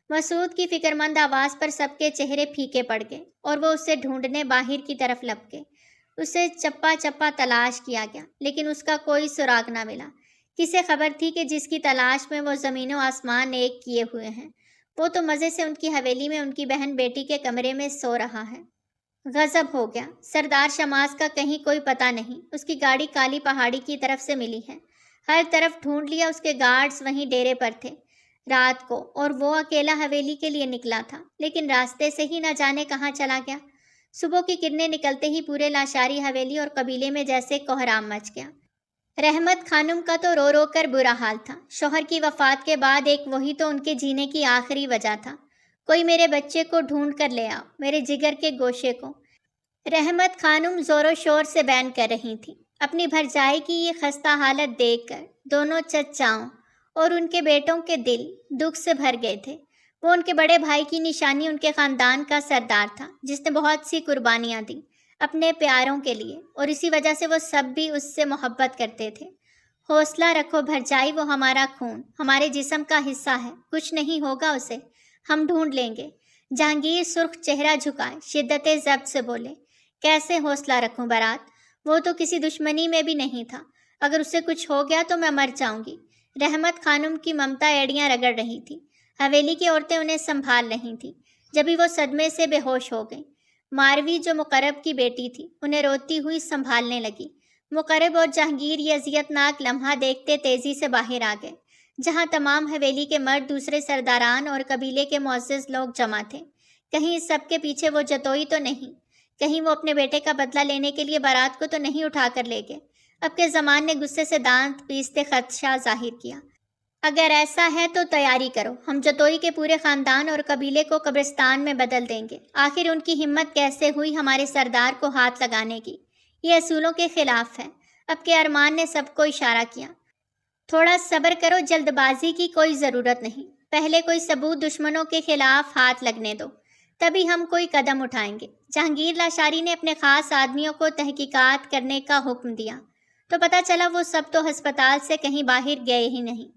مسعود کی فکر مند آواز پر سب کے چہرے پھیکے پڑ گئے اور وہ اسے ڈھونڈنے باہر کی طرف لپکے۔ اسے چپا چپا تلاش کیا گیا لیکن اس کا کوئی سراغ نہ ملا۔ کسے خبر تھی کہ جس کی تلاش میں وہ زمین و آسمان ایک کیے ہوئے ہیں، وہ تو مزے سے ان کی حویلی میں ان کی بہن بیٹی کے کمرے میں سو رہا ہے۔ غضب ہو گیا۔ سردار شماس کا کہیں کوئی پتہ نہیں۔ اس کی گاڑی کالی پہاڑی کی طرف سے ملی ہے۔ ہر طرف ڈھونڈ لیا، اس کے گارڈز وہیں ڈیرے پر تھے رات کو، اور وہ اکیلا حویلی کے لیے نکلا تھا، لیکن راستے سے ہی نہ جانے کہاں چلا گیا۔ صبح کی کرنیں نکلتے ہی پورے لاشاری حویلی اور قبیلے میں جیسے کوہرام مچ گیا۔ رحمت خانم کا تو رو رو کر برا حال تھا۔ شوہر کی وفات کے بعد ایک وہی تو ان کے جینے کی آخری وجہ تھا۔ کوئی میرے بچے کو ڈھونڈ کر لے آؤ، میرے جگر کے گوشے کو۔ رحمت خانم زور و شور سے بین کر رہی تھی۔ اپنی بھرجائی کی یہ خستہ حالت دیکھ کر دونوں چچاؤں اور ان کے بیٹوں کے دل دکھ سے بھر گئے تھے۔ وہ ان کے بڑے بھائی کی نشانی، ان کے خاندان کا سردار تھا جس نے بہت سی قربانیاں دیں اپنے پیاروں کے لیے، اور اسی وجہ سے وہ سب بھی اس سے محبت کرتے تھے۔ حوصلہ رکھو بھرجائی، وہ ہمارا خون، ہمارے جسم کا حصہ ہے، کچھ نہیں ہوگا اسے، ہم ڈھونڈ لیں گے۔ جہانگیر سرخ چہرہ جھکائے شدت ضبط سے بولے۔ کیسے حوصلہ رکھوں برات؟ وہ تو کسی دشمنی میں بھی نہیں تھا، اگر اسے کچھ ہو گیا تو میں مر جاؤں گی۔ رحمت خانم کی ممتا ایڑیاں رگڑ رہی تھی۔ حویلی کی عورتیں انہیں سنبھال رہی تھیں، جبھی وہ صدمے سے بے ہوش ہو گئیں۔ ماروی جو مقرب کی بیٹی تھی انہیں روتی ہوئی سنبھالنے لگی۔ مقرب اور جہانگیر یہ اذیتناک لمحہ دیکھتے تیزی سے باہر آ گئے، جہاں تمام حویلی کے مرد، دوسرے سرداران اور قبیلے کے معزز لوگ جمع تھے۔ کہیں اس سب کے پیچھے وہ جتوئی تو نہیں؟ کہیں وہ اپنے بیٹے کا بدلہ لینے کے لیے بارات کو تو نہیں اٹھا کر لے گئے؟ اب کے زمان نے غصے سے دانت پیستے خدشہ ظاہر کیا۔ اگر ایسا ہے تو تیاری کرو، ہم جتوئی کے پورے خاندان اور قبیلے کو قبرستان میں بدل دیں گے۔ آخر ان کی ہمت کیسے ہوئی ہمارے سردار کو ہاتھ لگانے کی؟ یہ اصولوں کے خلاف ہے۔ اب کے ارمان نے سب کو اشارہ کیا۔ تھوڑا صبر کرو، جلد بازی کی کوئی ضرورت نہیں، پہلے کوئی ثبوت دشمنوں کے خلاف ہاتھ لگنے دو، تبھی ہم کوئی قدم اٹھائیں گے۔ جہانگیر لاشاری نے اپنے خاص آدمیوں کو تحقیقات کرنے کا حکم دیا تو پتہ چلا وہ سب تو ہسپتال سے کہیں باہر گئے ہی نہیں۔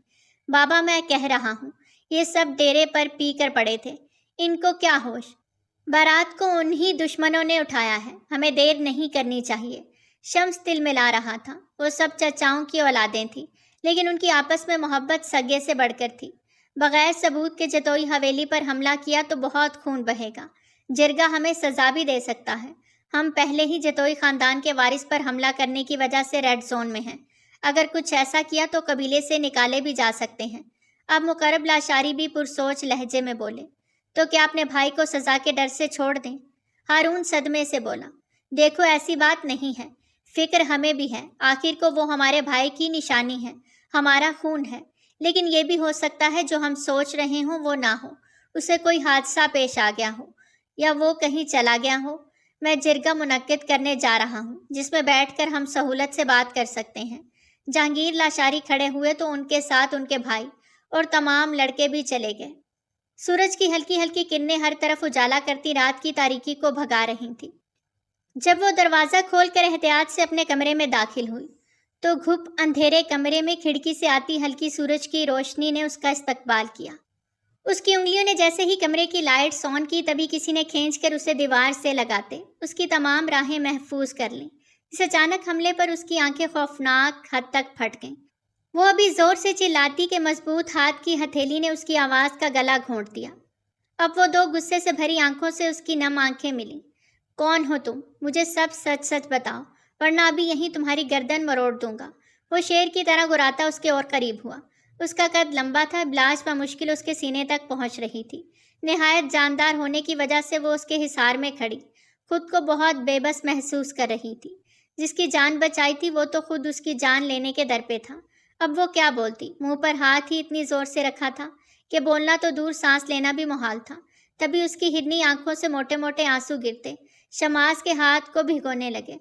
بابا میں کہہ رہا ہوں، یہ سب ڈیرے پر پی کر پڑے تھے، ان کو کیا ہوش؟ بارات کو انہی دشمنوں نے اٹھایا ہے، ہمیں دیر نہیں کرنی چاہیے۔ شمس تل ملا رہا تھا۔ وہ سب چچاؤں کی اولادیں تھیں، لیکن ان کی آپس میں محبت سگے سے بڑھ کر تھی۔ بغیر ثبوت کے جتوئی حویلی پر حملہ کیا تو بہت خون بہے گا، جرگہ ہمیں سزا بھی دے سکتا ہے۔ ہم پہلے ہی جتوئی خاندان کے وارث پر حملہ کرنے کی وجہ سے ریڈ زون میں ہیں، اگر کچھ ایسا کیا تو قبیلے سے نکالے بھی جا سکتے ہیں۔ اب مقرب لاشاری بھی پرسوچ لہجے میں بولے۔ تو کیا اپنے بھائی کو سزا کے ڈر سے چھوڑ دیں؟ ہارون صدمے سے بولا۔ دیکھو ایسی بات نہیں ہے، فکر ہمیں بھی ہے، آخر کو وہ ہمارے بھائی کی نشانی ہے، ہمارا خون ہے، لیکن یہ بھی ہو سکتا ہے جو ہم سوچ رہے ہوں وہ نہ ہو، اسے کوئی حادثہ پیش آ گیا ہو یا وہ کہیں چلا گیا ہو۔ میں جرگہ منعقد کرنے جا رہا ہوں جس میں بیٹھ کر ہم سہولت سے بات کر سکتے ہیں۔ جہانگیر لاشاری کھڑے ہوئے تو ان کے ساتھ ان کے بھائی اور تمام لڑکے بھی چلے گئے۔ سورج کی ہلکی ہلکی کرنیں ہر طرف اجالا کرتی رات کی تاریکی کو بھگا رہی تھیں۔ جب وہ دروازہ کھول کر احتیاط سے اپنے کمرے میں داخل ہوئی تو گھپ اندھیرے کمرے میں کھڑکی سے آتی ہلکی سورج کی روشنی نے اس کا استقبال کیا۔ اس کی انگلیوں نے جیسے ہی کمرے کی لائٹس آن کی تبھی کسی نے کھینچ کر اسے دیوار سے لگاتے اس کی تمام راہیں محفوظ کر لیں۔ اس اچانک حملے پر اس کی آنکھیں خوفناک حد تک پھٹ گئیں۔ وہ ابھی زور سے چلاتی کہ مضبوط ہاتھ کی ہتھیلی نے اس کی آواز کا گلا گھونٹ دیا۔ اب وہ دو غصے سے بھری آنکھوں سے اس کی نم آنکھیں ملیں۔ کون ہو تم؟ مجھے سب سچ سچ بتاؤ، ورنہ ابھی یہیں تمہاری گردن مروڑ دوں گا۔ وہ شیر کی طرح گراتا اس کے اور قریب ہوا۔ اس کا قد لمبا تھا، بلاش بمشکل اس کے سینے تک پہنچ رہی تھی۔ نہایت جاندار ہونے کی وجہ سے وہ اس کے حصار میں کھڑی خود کو بہت بے بس محسوس کر رہی تھی۔ جس کی جان بچائی تھی وہ تو خود اس کی جان لینے کے در پہ تھا۔ اب وہ کیا بولتی؟ منہ پر ہاتھ ہی اتنی زور سے رکھا تھا کہ بولنا تو دور سانس لینا بھی محال تھا۔ تبھی اس کی ہرنی آنکھوں سے موٹے موٹے آنسو گرتے شماس کے ہاتھ کو بھگونے لگے۔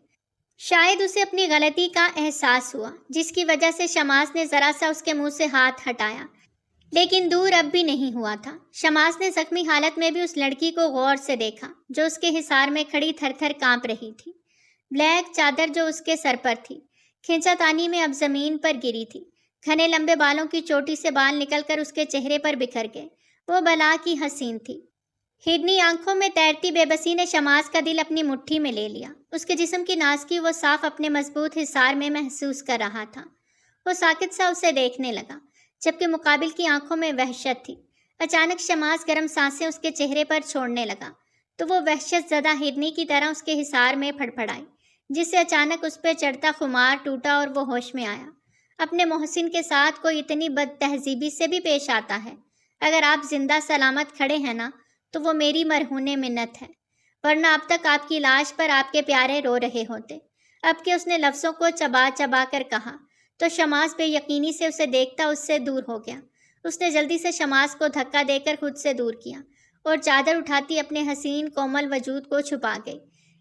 شاید اسے اپنی غلطی کا احساس ہوا، جس کی وجہ سے شماس نے ذرا سا اس کے منہ سے ہاتھ ہٹایا، لیکن دور اب بھی نہیں ہوا تھا۔ شماس نے زخمی حالت میں بھی اس لڑکی کو غور سے دیکھا جو اس کے حصار میں کھڑی تھر تھر کانپ رہی تھی۔ بلیک چادر جو اس کے سر پر تھی کھینچا تانی میں اب زمین پر گری تھی۔ گھنے لمبے بالوں کی چوٹی سے بال نکل کر اس کے چہرے پر بکھر گئے۔ وہ بلا کی حسین تھی۔ ہرنی آنکھوں میں تیرتی بے بسی نے شماس کا دل اپنی مٹھی میں لے لیا۔ اس کے جسم کی نازکی وہ صاف اپنے مضبوط حصار میں محسوس کر رہا تھا۔ وہ ساکت سا اسے دیکھنے لگا، جبکہ مقابل کی آنکھوں میں وحشت تھی۔ اچانک شماس گرم سانسیں اس کے چہرے پر چھوڑنے لگا تو وہ وحشت زدہ ہرنی کی طرح اس کے حصار میں پھڑپھڑائی، جس سے اچانک اس پہ چڑھتا خمار ٹوٹا اور وہ ہوش میں آیا۔ اپنے محسن کے ساتھ کوئی اتنی بد تہذیبی سے بھی پیش آتا ہے؟ اگر آپ زندہ سلامت کھڑے ہیں نا تو وہ میری مرہون منت ہے، ورنہ اب تک آپ کی لاش پر آپ کے پیارے رو رہے ہوتے۔ اب کہ اس نے لفظوں کو چبا چبا کر کہا تو شماس بے یقینی سے اسے دیکھتا اس سے دور ہو گیا۔ اس نے جلدی سے شماس کو دھکا دے کر خود سے دور کیا اور چادر اٹھاتی اپنے حسین کومل وجود کو چھپا گئی۔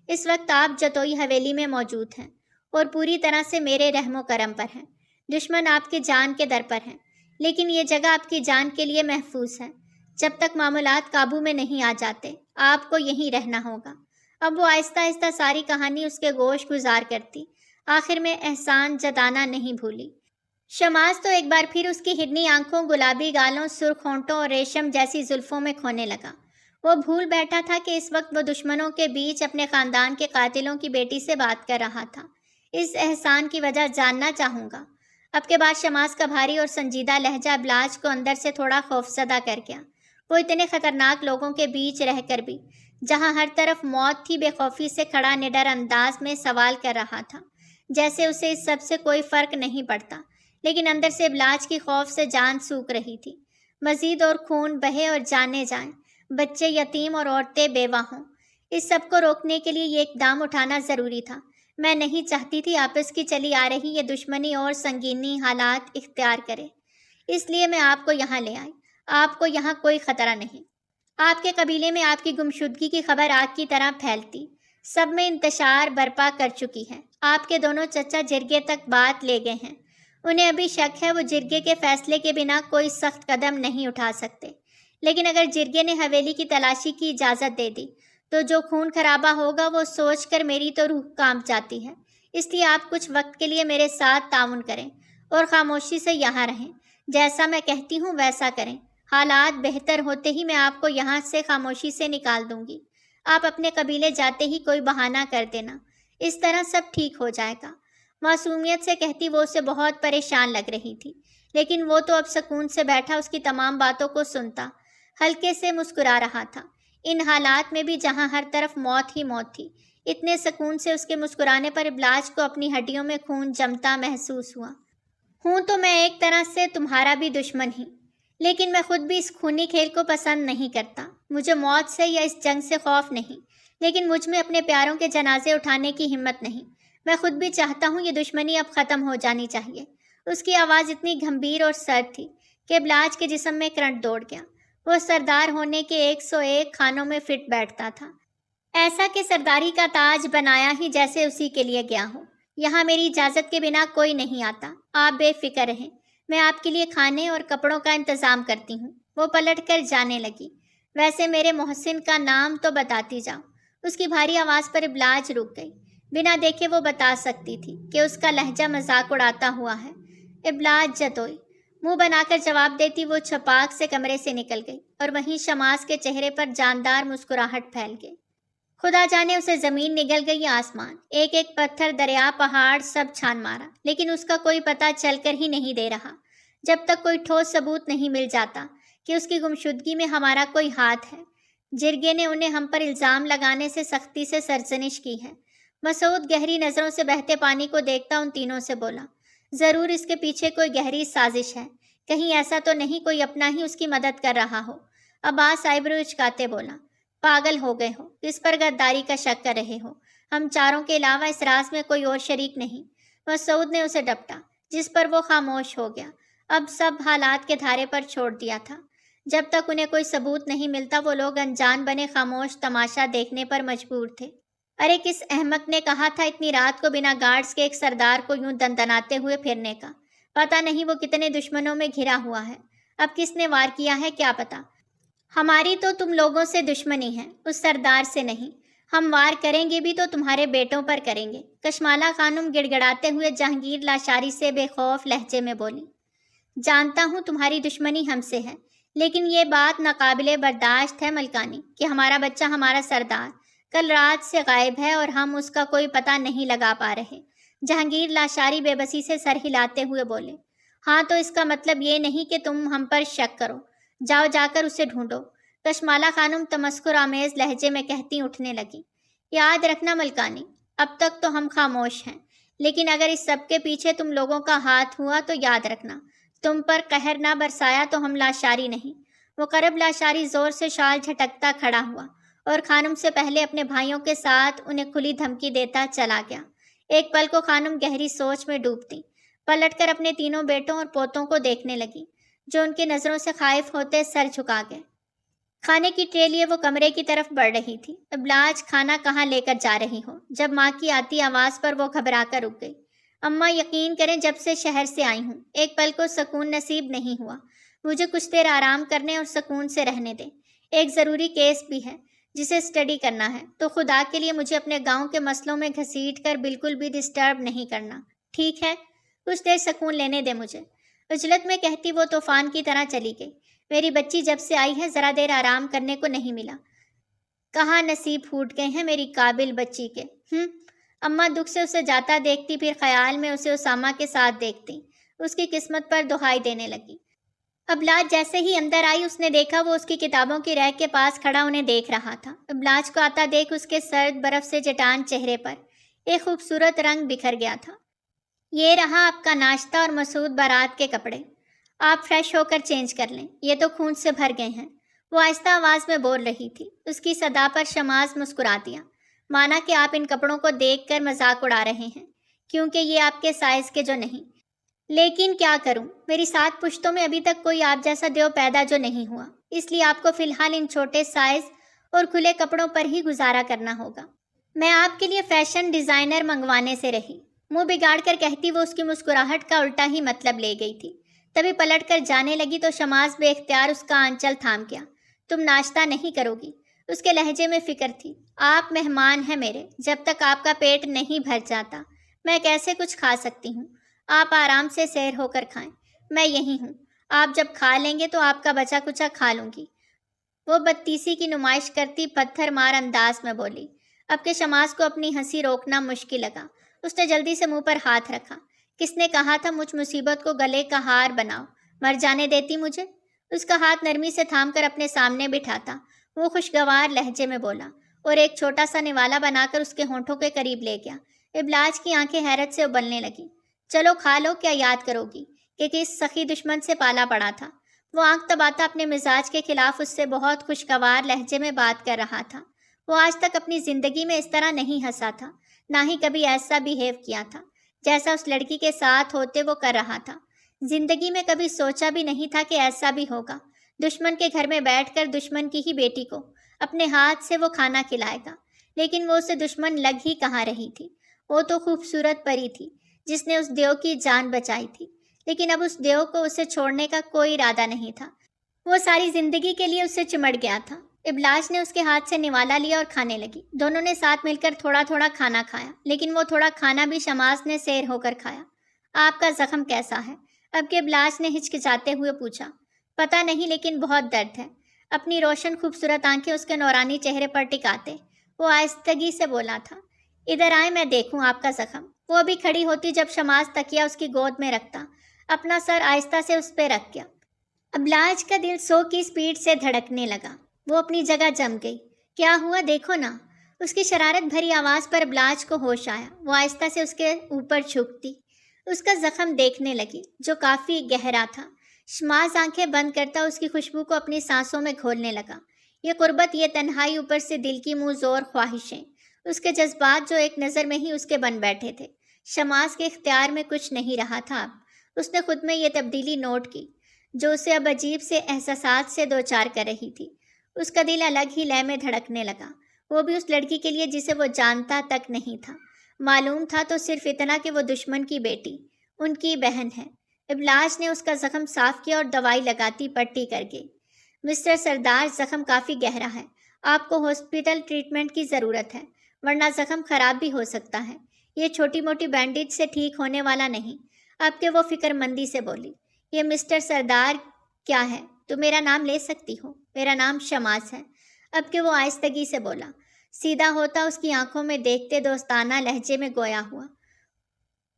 اس وقت آپ جتوئی حویلی میں موجود ہیں اور پوری طرح سے میرے رحم و کرم پر ہیں۔ دشمن آپ کے جان کے در پر ہیں، لیکن یہ جگہ آپ کی جان کے لیے محفوظ ہے۔ جب تک معاملات قابو میں نہیں آ جاتے آپ کو یہیں رہنا ہوگا۔ اب وہ آہستہ آہستہ ساری کہانی اس کے گوش گزار کرتی، آخر میں احسان جتانا نہیں بھولی۔ شماس تو ایک بار پھر اس کی ہرنی آنکھوں، گلابی گالوں، سرخ ہونٹوں اور ریشم جیسی زلفوں میں کھونے لگا۔ وہ بھول بیٹھا تھا کہ اس وقت وہ دشمنوں کے بیچ اپنے خاندان کے قاتلوں کی بیٹی سے بات کر رہا تھا۔ اس احسان کی وجہ جاننا چاہوں گا۔ اب کے بعد شماس کا بھاری اور سنجیدہ لہجہ بلاج کو اندر سے تھوڑا خوفزدہ کر گیا۔ وہ اتنے خطرناک لوگوں کے بیچ رہ کر بھی، جہاں ہر طرف موت تھی، بے خوفی سے کھڑا نڈر انداز میں سوال کر رہا تھا، جیسے اسے اس سب سے کوئی فرق نہیں پڑتا۔ لیکن اندر سے بلاج کی خوف سے جان سوکھ رہی تھی۔ مزید اور خون بہے اور جانے جائیں، بچے یتیم اور عورتیں بیوہ ہوں۔ اس سب کو روکنے کے لیے یہ اقدام اٹھانا ضروری تھا۔ میں نہیں چاہتی تھی آپس کی چلی آ رہی یہ دشمنی اور سنگینی حالات اختیار کرے، اس لیے میں آپ کو یہاں لے آئی۔ آپ کو یہاں کوئی خطرہ نہیں۔ آپ کے قبیلے میں آپ کی گمشدگی کی خبر آگ کی طرح پھیلتی، سب میں انتشار برپا کر چکی ہے۔ آپ کے دونوں چچا جرگے تک بات لے گئے ہیں۔ انہیں ابھی شک ہے وہ جرگے کے فیصلے کے بنا کوئی سخت قدم نہیں اٹھا سکتے، لیکن اگر جرگے نے حویلی کی تلاشی کی اجازت دے دی تو جو خون خرابہ ہوگا وہ سوچ کر میری تو روح کانپ جاتی ہے۔ اس لیے آپ کچھ وقت کے لیے میرے ساتھ تعاون کریں اور خاموشی سے یہاں رہیں۔ جیسا میں کہتی ہوں ویسا کریں۔ حالات بہتر ہوتے ہی میں آپ کو یہاں سے خاموشی سے نکال دوں گی۔ آپ اپنے قبیلے جاتے ہی کوئی بہانہ کر دینا، اس طرح سب ٹھیک ہو جائے گا۔ معصومیت سے کہتی وہ اسے بہت پریشان لگ رہی تھی، لیکن وہ تو اب سکون سے بیٹھا اس کی تمام باتوں کو سنتا، ہلکے سے مسکرا رہا تھا۔ ان حالات میں بھی جہاں ہر طرف موت ہی موت تھی، اتنے سکون سے اس کے مسکرانے پر ابلاج کو اپنی ہڈیوں میں خون جمتا محسوس ہوا۔ ہوں تو میں ایک طرح سے تمہارا بھی دشمن ہی، لیکن میں خود بھی اس خونی کھیل کو پسند نہیں کرتا۔ مجھے موت سے یا اس جنگ سے خوف نہیں، لیکن مجھ میں اپنے پیاروں کے جنازے اٹھانے کی ہمت نہیں۔ میں خود بھی چاہتا ہوں یہ دشمنی اب ختم ہو جانی چاہیے۔ اس کی آواز اتنی گھمبیر اور سرد تھی کہ بلاج کے جسم میں کرنٹ دوڑ گیا۔ وہ سردار ہونے کے 101 خانوں میں فٹ بیٹھتا تھا، ایسا کہ سرداری کا تاج بنایا ہی جیسے اسی کے لیے گیا ہو۔ یہاں میری اجازت کے بنا کوئی نہیں آتا، آپ بے فکر رہیں، میں آپ کے لیے کھانے اور کپڑوں کا انتظام کرتی ہوں۔ وہ پلٹ کر جانے لگی۔ ویسے میرے محسن کا نام تو بتاتی جاؤ۔ اس کی بھاری آواز پر ابلاج رک گئی۔ بنا دیکھے وہ بتا سکتی تھی کہ اس کا لہجہ مذاق اڑاتا ہوا ہے۔ ابلاج جتوئی، منہ بنا کر جواب دیتی وہ چھپاک سے کمرے سے نکل گئی اور وہیں شماس کے چہرے پر جاندار مسکراہٹ پھیل گئی۔ خدا جانے اسے زمین نگل گئی یا آسمان، ایک ایک پتھر، دریا، پہاڑ سب چھان مارا، لیکن اس کا کوئی پتہ چل کر ہی نہیں دے رہا، جب تک کوئی ٹھوس ثبوت نہیں مل جاتا کہ اس کی گمشدگی میں ہمارا کوئی ہاتھ ہے۔ جرگے نے انہیں ہم پر الزام لگانے سے سختی سے سرزنش کی ہے۔ مسعود گہری نظروں سے بہتے پانی کو دیکھتا ان تینوں سے بولا، ضرور اس کے پیچھے کوئی گہری سازش ہے، کہیں ایسا تو نہیں کوئی اپنا ہی اس کی مدد کر رہا ہو۔ عباس آئیبرو اچکاتے بولا، پاگل ہو گئے ہو، کس پر غداری کا شک کر رہے ہو؟ ہم چاروں کے علاوہ اس راز میں کوئی اور شریک نہیں۔ مسعود نے اسے ڈپٹا، جس پر وہ خاموش ہو گیا۔ اب سب حالات کے دھارے پر چھوڑ دیا تھا۔ جب تک انہیں کوئی ثبوت نہیں ملتا وہ لوگ انجان بنے خاموش تماشا دیکھنے پر مجبور تھے۔ ارے کس احمق نے کہا تھا اتنی رات کو بنا گارڈز کے ایک سردار کو یوں دندناتے ہوئے پھرنے کا؟ پتہ نہیں وہ کتنے دشمنوں میں گھرا ہوا ہے۔ اب کس نے وار کیا ہے کیا پتا۔ ہماری تو تم لوگوں سے دشمنی ہے، اس سردار سے نہیں۔ ہم وار کریں گے بھی تو تمہارے بیٹوں پر کریں گے، کشمالہ خانم گڑ گڑاتے ہوئے جہانگیر لاشاری سے بے خوف لہجے میں بولی۔ جانتا ہوں تمہاری دشمنی ہم سے ہے، لیکن یہ بات ناقابل برداشت ہے ملکانی کہ ہمارا بچہ، ہمارا سردار کل رات سے غائب ہے اور ہم اس کا کوئی پتہ نہیں لگا پا رہے۔ جہانگیر لاشاری بے بسی سے سر ہلاتے ہوئے بولے۔ ہاں تو اس کا مطلب یہ نہیں کہ تم ہم پر شک کرو، جاؤ جا کر اسے ڈھونڈو، کشمالہ خانم تمسخر آمیز لہجے میں کہتی اٹھنے لگی۔ یاد رکھنا ملکانی، اب تک تو ہم خاموش ہیں، لیکن اگر اس سب کے پیچھے تم لوگوں کا ہاتھ ہوا تو یاد رکھنا، تم پر قہر نہ برسایا تو ہم لاشاری نہیں۔ مقرب لاشاری زور سے شال جھٹکتا کھڑا ہوا اور خانم سے پہلے اپنے بھائیوں کے ساتھ انہیں کھلی دھمکی دیتا چلا گیا۔ ایک پل کو خانم گہری سوچ میں ڈوبتی، پلٹ کر اپنے تینوں بیٹوں اور پوتوں کو دیکھنے لگی جو ان کی نظروں سے خائف ہوتے سر جھکا گئے۔ کھانے کی ٹرے لیے وہ کمرے کی طرف بڑھ رہی تھی۔ ابلاج کھانا کہاں لے کر جا رہی ہو؟ جب ماں کی آتی آواز پر وہ گھبرا کر رک گئی۔ اماں یقین کریں جب سے شہر سے آئی ہوں ایک پل کو سکون نصیب نہیں ہوا، مجھے کچھ دیر آرام کرنے اور سکون سے رہنے دیں۔ ایک ضروری کیس بھی ہے جسے اسٹڈی کرنا ہے، تو خدا کے لیے مجھے اپنے گاؤں کے مسئلوں میں گھسیٹ کر بالکل بھی ڈسٹرب نہیں کرنا، ٹھیک ہے؟ کچھ دیر سکون لینے دے مجھے۔ عجلت میں کہتی وہ طوفان کی طرح چلی گئی۔ میری بچی جب سے آئی ہے ذرا دیر آرام کرنے کو نہیں ملا، کہاں نصیب پھوٹ گئے ہیں میری قابل بچی کے۔ اماں دکھ سے اسے جاتا دیکھتی، پھر خیال میں اسے اسامہ کے ساتھ دیکھتی، اس کی قسمت پر دہائی دینے لگی۔ ابلاج جیسے ہی اندر آئی اس نے دیکھا وہ اس کی کتابوں کی ریک کے پاس کھڑا انہیں دیکھ رہا تھا۔ ابلاج کو آتا دیکھ اس کے سرد برف سے چٹان چہرے پر ایک خوبصورت رنگ بکھر گیا تھا۔ یہ رہا آپ کا ناشتہ اور مسعود بارات کے کپڑے، آپ فریش ہو کر چینج کر لیں، یہ تو خون سے بھر گئے ہیں۔ وہ آہستہ آواز میں بول رہی تھی۔ اس کی صدا پر شماس مسکرا دیا، مانا کہ آپ ان کپڑوں کو دیکھ کر مذاق اڑا رہے ہیں کیونکہ یہ آپ کے سائز کے جو نہیں، لیکن کیا کروں، میری 7 پشتوں میں ابھی تک کوئی آپ جیسا دیو پیدا جو نہیں ہوا، اس لیے آپ کو فی الحال ان چھوٹے سائز اور کھلے کپڑوں پر ہی گزارا کرنا ہوگا۔ میں آپ کے لیے فیشن ڈیزائنر منگوانے سے رہی۔ منہ بگاڑ کر کہتی وہ اس کی مسکراہٹ کا الٹا ہی مطلب لے گئی تھی۔ تبھی پلٹ کر جانے لگی تو شماس بے اختیار اس کا آنچل تھام گیا۔ تم ناشتہ نہیں کرو گی؟ اس کے لہجے میں فکر تھی۔ آپ مہمان ہیں میرے، جب تک آپ کا پیٹ نہیں بھر جاتا میں کیسے کچھ کھا سکتی ہوں؟ آپ آرام سے سیر ہو کر کھائیں، میں یہی ہوں، آپ جب کھا لیں گے تو آپ کا بچا کچا کھا لوں گی۔ وہ بدتیسی کی نمائش کرتی پتھر مار انداز میں بولی۔ اب کہ شماس کو اپنی ہنسی روکنا مشکل لگا، اس نے جلدی سے منہ پر ہاتھ رکھا۔ کس نے کہا تھا مجھ مصیبت کو گلے کا ہار بناؤ، مر جانے دیتی مجھے؟ اس کا ہاتھ نرمی سے تھام کر اپنے سامنے بٹھاتا وہ خوشگوار لہجے میں بولا اور ایک چھوٹا سا نوالا بنا کر اس کے ہونٹوں کے قریب لے گیا۔ ابلاج کی آنکھیں حیرت سے ابلنے لگی۔ چلو کھا لو، کیا یاد کرو گی کہ کس سخی دشمن سے پالا پڑا تھا؟ وہ آنکھ دباتا اپنے مزاج کے خلاف اس سے بہت خوشگوار لہجے میں بات کر رہا تھا۔ وہ آج تک اپنی زندگی میں اس طرح نہیں ہنسا تھا، نہ ہی کبھی ایسا بیہیو کیا تھا جیسا اس لڑکی کے ساتھ ہوتے وہ کر رہا تھا۔ زندگی میں کبھی سوچا بھی نہیں تھا کہ ایسا بھی ہوگا، دشمن کے گھر میں بیٹھ کر دشمن کی ہی بیٹی کو اپنے ہاتھ سے وہ کھانا کھلائے گا۔ لیکن وہ اسے دشمن لگ ہی کہاں رہی تھی، وہ تو خوبصورت پری تھی جس نے اس دیو کی جان بچائی تھی، لیکن اب اس دیو کو اسے چھوڑنے کا کوئی ارادہ نہیں تھا، وہ ساری زندگی کے لیے اسے چمٹ گیا تھا۔ ابلاج نے اس کے ہاتھ سے نوالا لیا اور کھانے لگی۔ دونوں نے ساتھ مل کر تھوڑا تھوڑا کھانا کھایا، لیکن وہ تھوڑا کھانا بھی شماس نے سیر ہو کر کھایا۔ آپ کا زخم کیسا ہے؟ اب کہ ابلاج نے ہچکچاتے ہوئے پوچھا۔ پتہ نہیں لیکن بہت درد ہے۔ اپنی روشن خوبصورت آنکھیں اس کے نورانی چہرے پر ٹکاتے وہ آہستگی سے بولا تھا۔ ادھر آئے میں دیکھوں آپ کا زخم۔ وہ ابھی کھڑی ہوتی جب شماس تکیا اس کی گود میں رکھتا اپنا سر آہستہ سے اس پہ رکھ گیا۔ ابلاج کا دل 100 کی سپیڈ سے دھڑکنے لگا، وہ اپنی جگہ جم گئی۔ کیا ہوا دیکھو نا؟ اس کی شرارت بھری آواز پر ابلاج کو ہوش آیا۔ وہ آہستہ سے اس کے اوپر جھکتی اس کا زخم دیکھنے لگی جو کافی گہرا تھا۔ شماس آنکھیں بند کرتا اس کی خوشبو کو اپنی سانسوں میں گھولنے لگا۔ یہ قربت، یہ تنہائی، اوپر سے دل کی منہ زور خواہشیں، اس کے جذبات جو ایک نظر میں ہی اس کے بن بیٹھے تھے۔ شماس کے اختیار میں کچھ نہیں رہا تھا اب۔ اس نے خود میں یہ تبدیلی نوٹ کی۔ جو اسے اب عجیب سے احساسات سے دوچار کر رہی تھی۔ اس کا دل الگ ہی لے میں دھڑکنے لگا، وہ بھی اس لڑکی کے لیے جسے وہ جانتا تک نہیں تھا۔ معلوم تھا تو صرف اتنا کہ وہ دشمن کی بیٹی، ان کی بہن ہے۔ ابلاج نے اس کا زخم صاف کیا اور دوائی لگاتی پٹی کر گئی۔ مسٹر سردار، زخم کافی گہرا ہے، آپ کو ہاسپٹل ٹریٹمنٹ کی ضرورت ہے، ورنہ زخم خراب بھی ہو سکتا ہے۔ یہ چھوٹی موٹی بینڈیج سے ٹھیک ہونے والا نہیں۔ اب کہ وہ فکر مندی سے بولی، یہ مسٹر سردار کیا ہے؟ تو میرا نام لے سکتی ہو، میرا نام شماس ہے۔ اب کہ وہ آہستگی سے بولا، سیدھا ہوتا اس کی آنکھوں میں دیکھتے دوستانہ لہجے میں گویا ہوا۔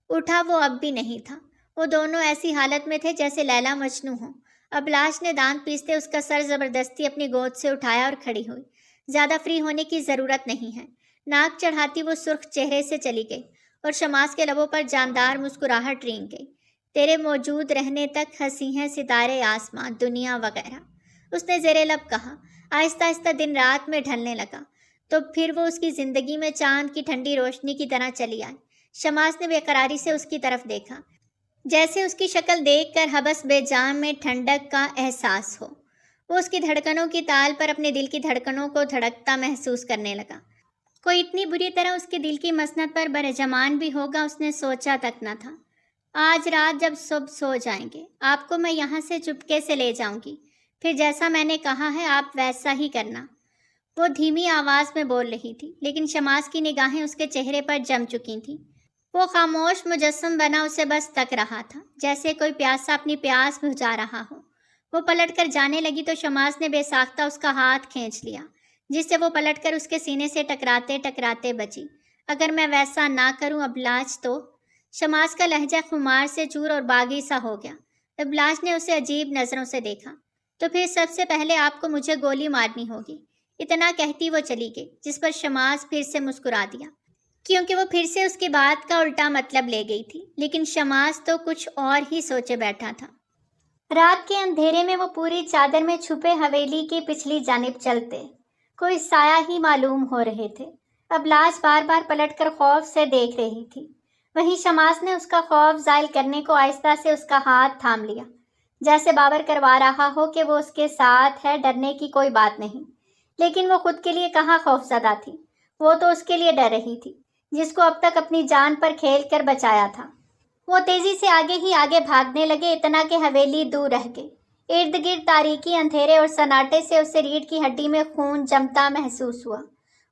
اٹھا وہ اب بھی نہیں تھا، وہ دونوں ایسی حالت میں تھے جیسے لیلا مجنو ہوں۔ ابلاج نے دانت پیستے اس کا سر زبردستی اپنی گود سے اٹھایا اور کھڑی ہوئی۔ زیادہ فری ہونے کی ضرورت نہیں ہے۔ ناک چڑھاتی وہ سرخ چہرے سے چلی گئی اور شماس کے لبوں پر جاندار مسکراہٹ رینگ گئی۔ تیرے موجود رہنے تک ہنسی ہیں ستارے آسماں دنیا وغیرہ، اس نے زیر لب کہا۔ آہستہ آہستہ دن رات میں ڈھلنے لگا تو پھر وہ اس کی زندگی میں چاند کی ٹھنڈی روشنی کی طرح چلی آئی۔ شماس نے بے قراری سے اس کی طرف دیکھا، جیسے اس کی شکل دیکھ کر حبس بے جان میں ٹھنڈک کا احساس ہو۔ وہ اس کی دھڑکنوں کی تال پر اپنے دل کی دھڑکنوں کو دھڑکتا محسوس کرنے لگا۔ کوئی اتنی بری طرح اس کے دل کی مسند پر برجمان بھی ہوگا اس نے سوچا تک نہ تھا۔ آج رات جب صبح سو جائیں گے، آپ کو میں یہاں سے چپکے سے لے جاؤں گی، پھر جیسا میں نے کہا ہے آپ ویسا ہی کرنا۔ وہ دھیمی آواز میں بول رہی تھی، لیکن شماس کی نگاہیں اس کے چہرے پر جم چکی تھیں۔ وہ خاموش مجسم بنا اسے بس تک رہا تھا، جیسے کوئی پیاسا اپنی پیاس بجھا رہا ہو۔ وہ پلٹ کر جانے لگی تو شماس نے بے ساختہ اس کا ہاتھ کھینچ لیا، جس سے وہ پلٹ کر اس کے سینے سے ٹکراتے ٹکراتے بچی۔ اگر میں ویسا نہ کروں ابلاج تو… شماس کا لہجہ خمار سے چور اور باغی سا ہو گیا۔ ابلاج نے اسے عجیب نظروں سے دیکھا۔ تو پھر سب سے پہلے آپ کو مجھے گولی مارنی ہوگی۔ اتنا کہتی وہ چلی گئی، جس پر شماس پھر سے مسکرا دیا، کیونکہ وہ پھر سے اس کی بات کا الٹا مطلب لے گئی تھی۔ لیکن شماس تو کچھ اور ہی سوچے بیٹھا تھا۔ رات کے اندھیرے میں وہ پوری چادر میں چھپے حویلی کی پچھلی جانب چلتے، کوئی سایہ ہی معلوم ہو رہے تھے۔ ابلاج بار بار پلٹ کر خوف سے دیکھ رہی تھی۔ وہیں شماس نے اس کا خوف زائل کرنے کو آہستہ سے اس کا ہاتھ تھام لیا، جیسے باور کروا رہا ہو کہ وہ اس کے ساتھ ہے، ڈرنے کی کوئی بات نہیں۔ لیکن وہ خود کے لیے کہاں خوف زدہ تھی، وہ تو اس کے لیے ڈر رہی تھی، جس کو اب تک اپنی جان پر کھیل کر بچایا تھا۔ وہ تیزی سے آگے ہی آگے بھاگنے لگے، اتنا کہ حویلی دور رہ گئی۔ ارد گرد تاریکی، اندھیرے اور سناٹے سے اسے ریڑھ کی ہڈی میں خون جمتا محسوس ہوا۔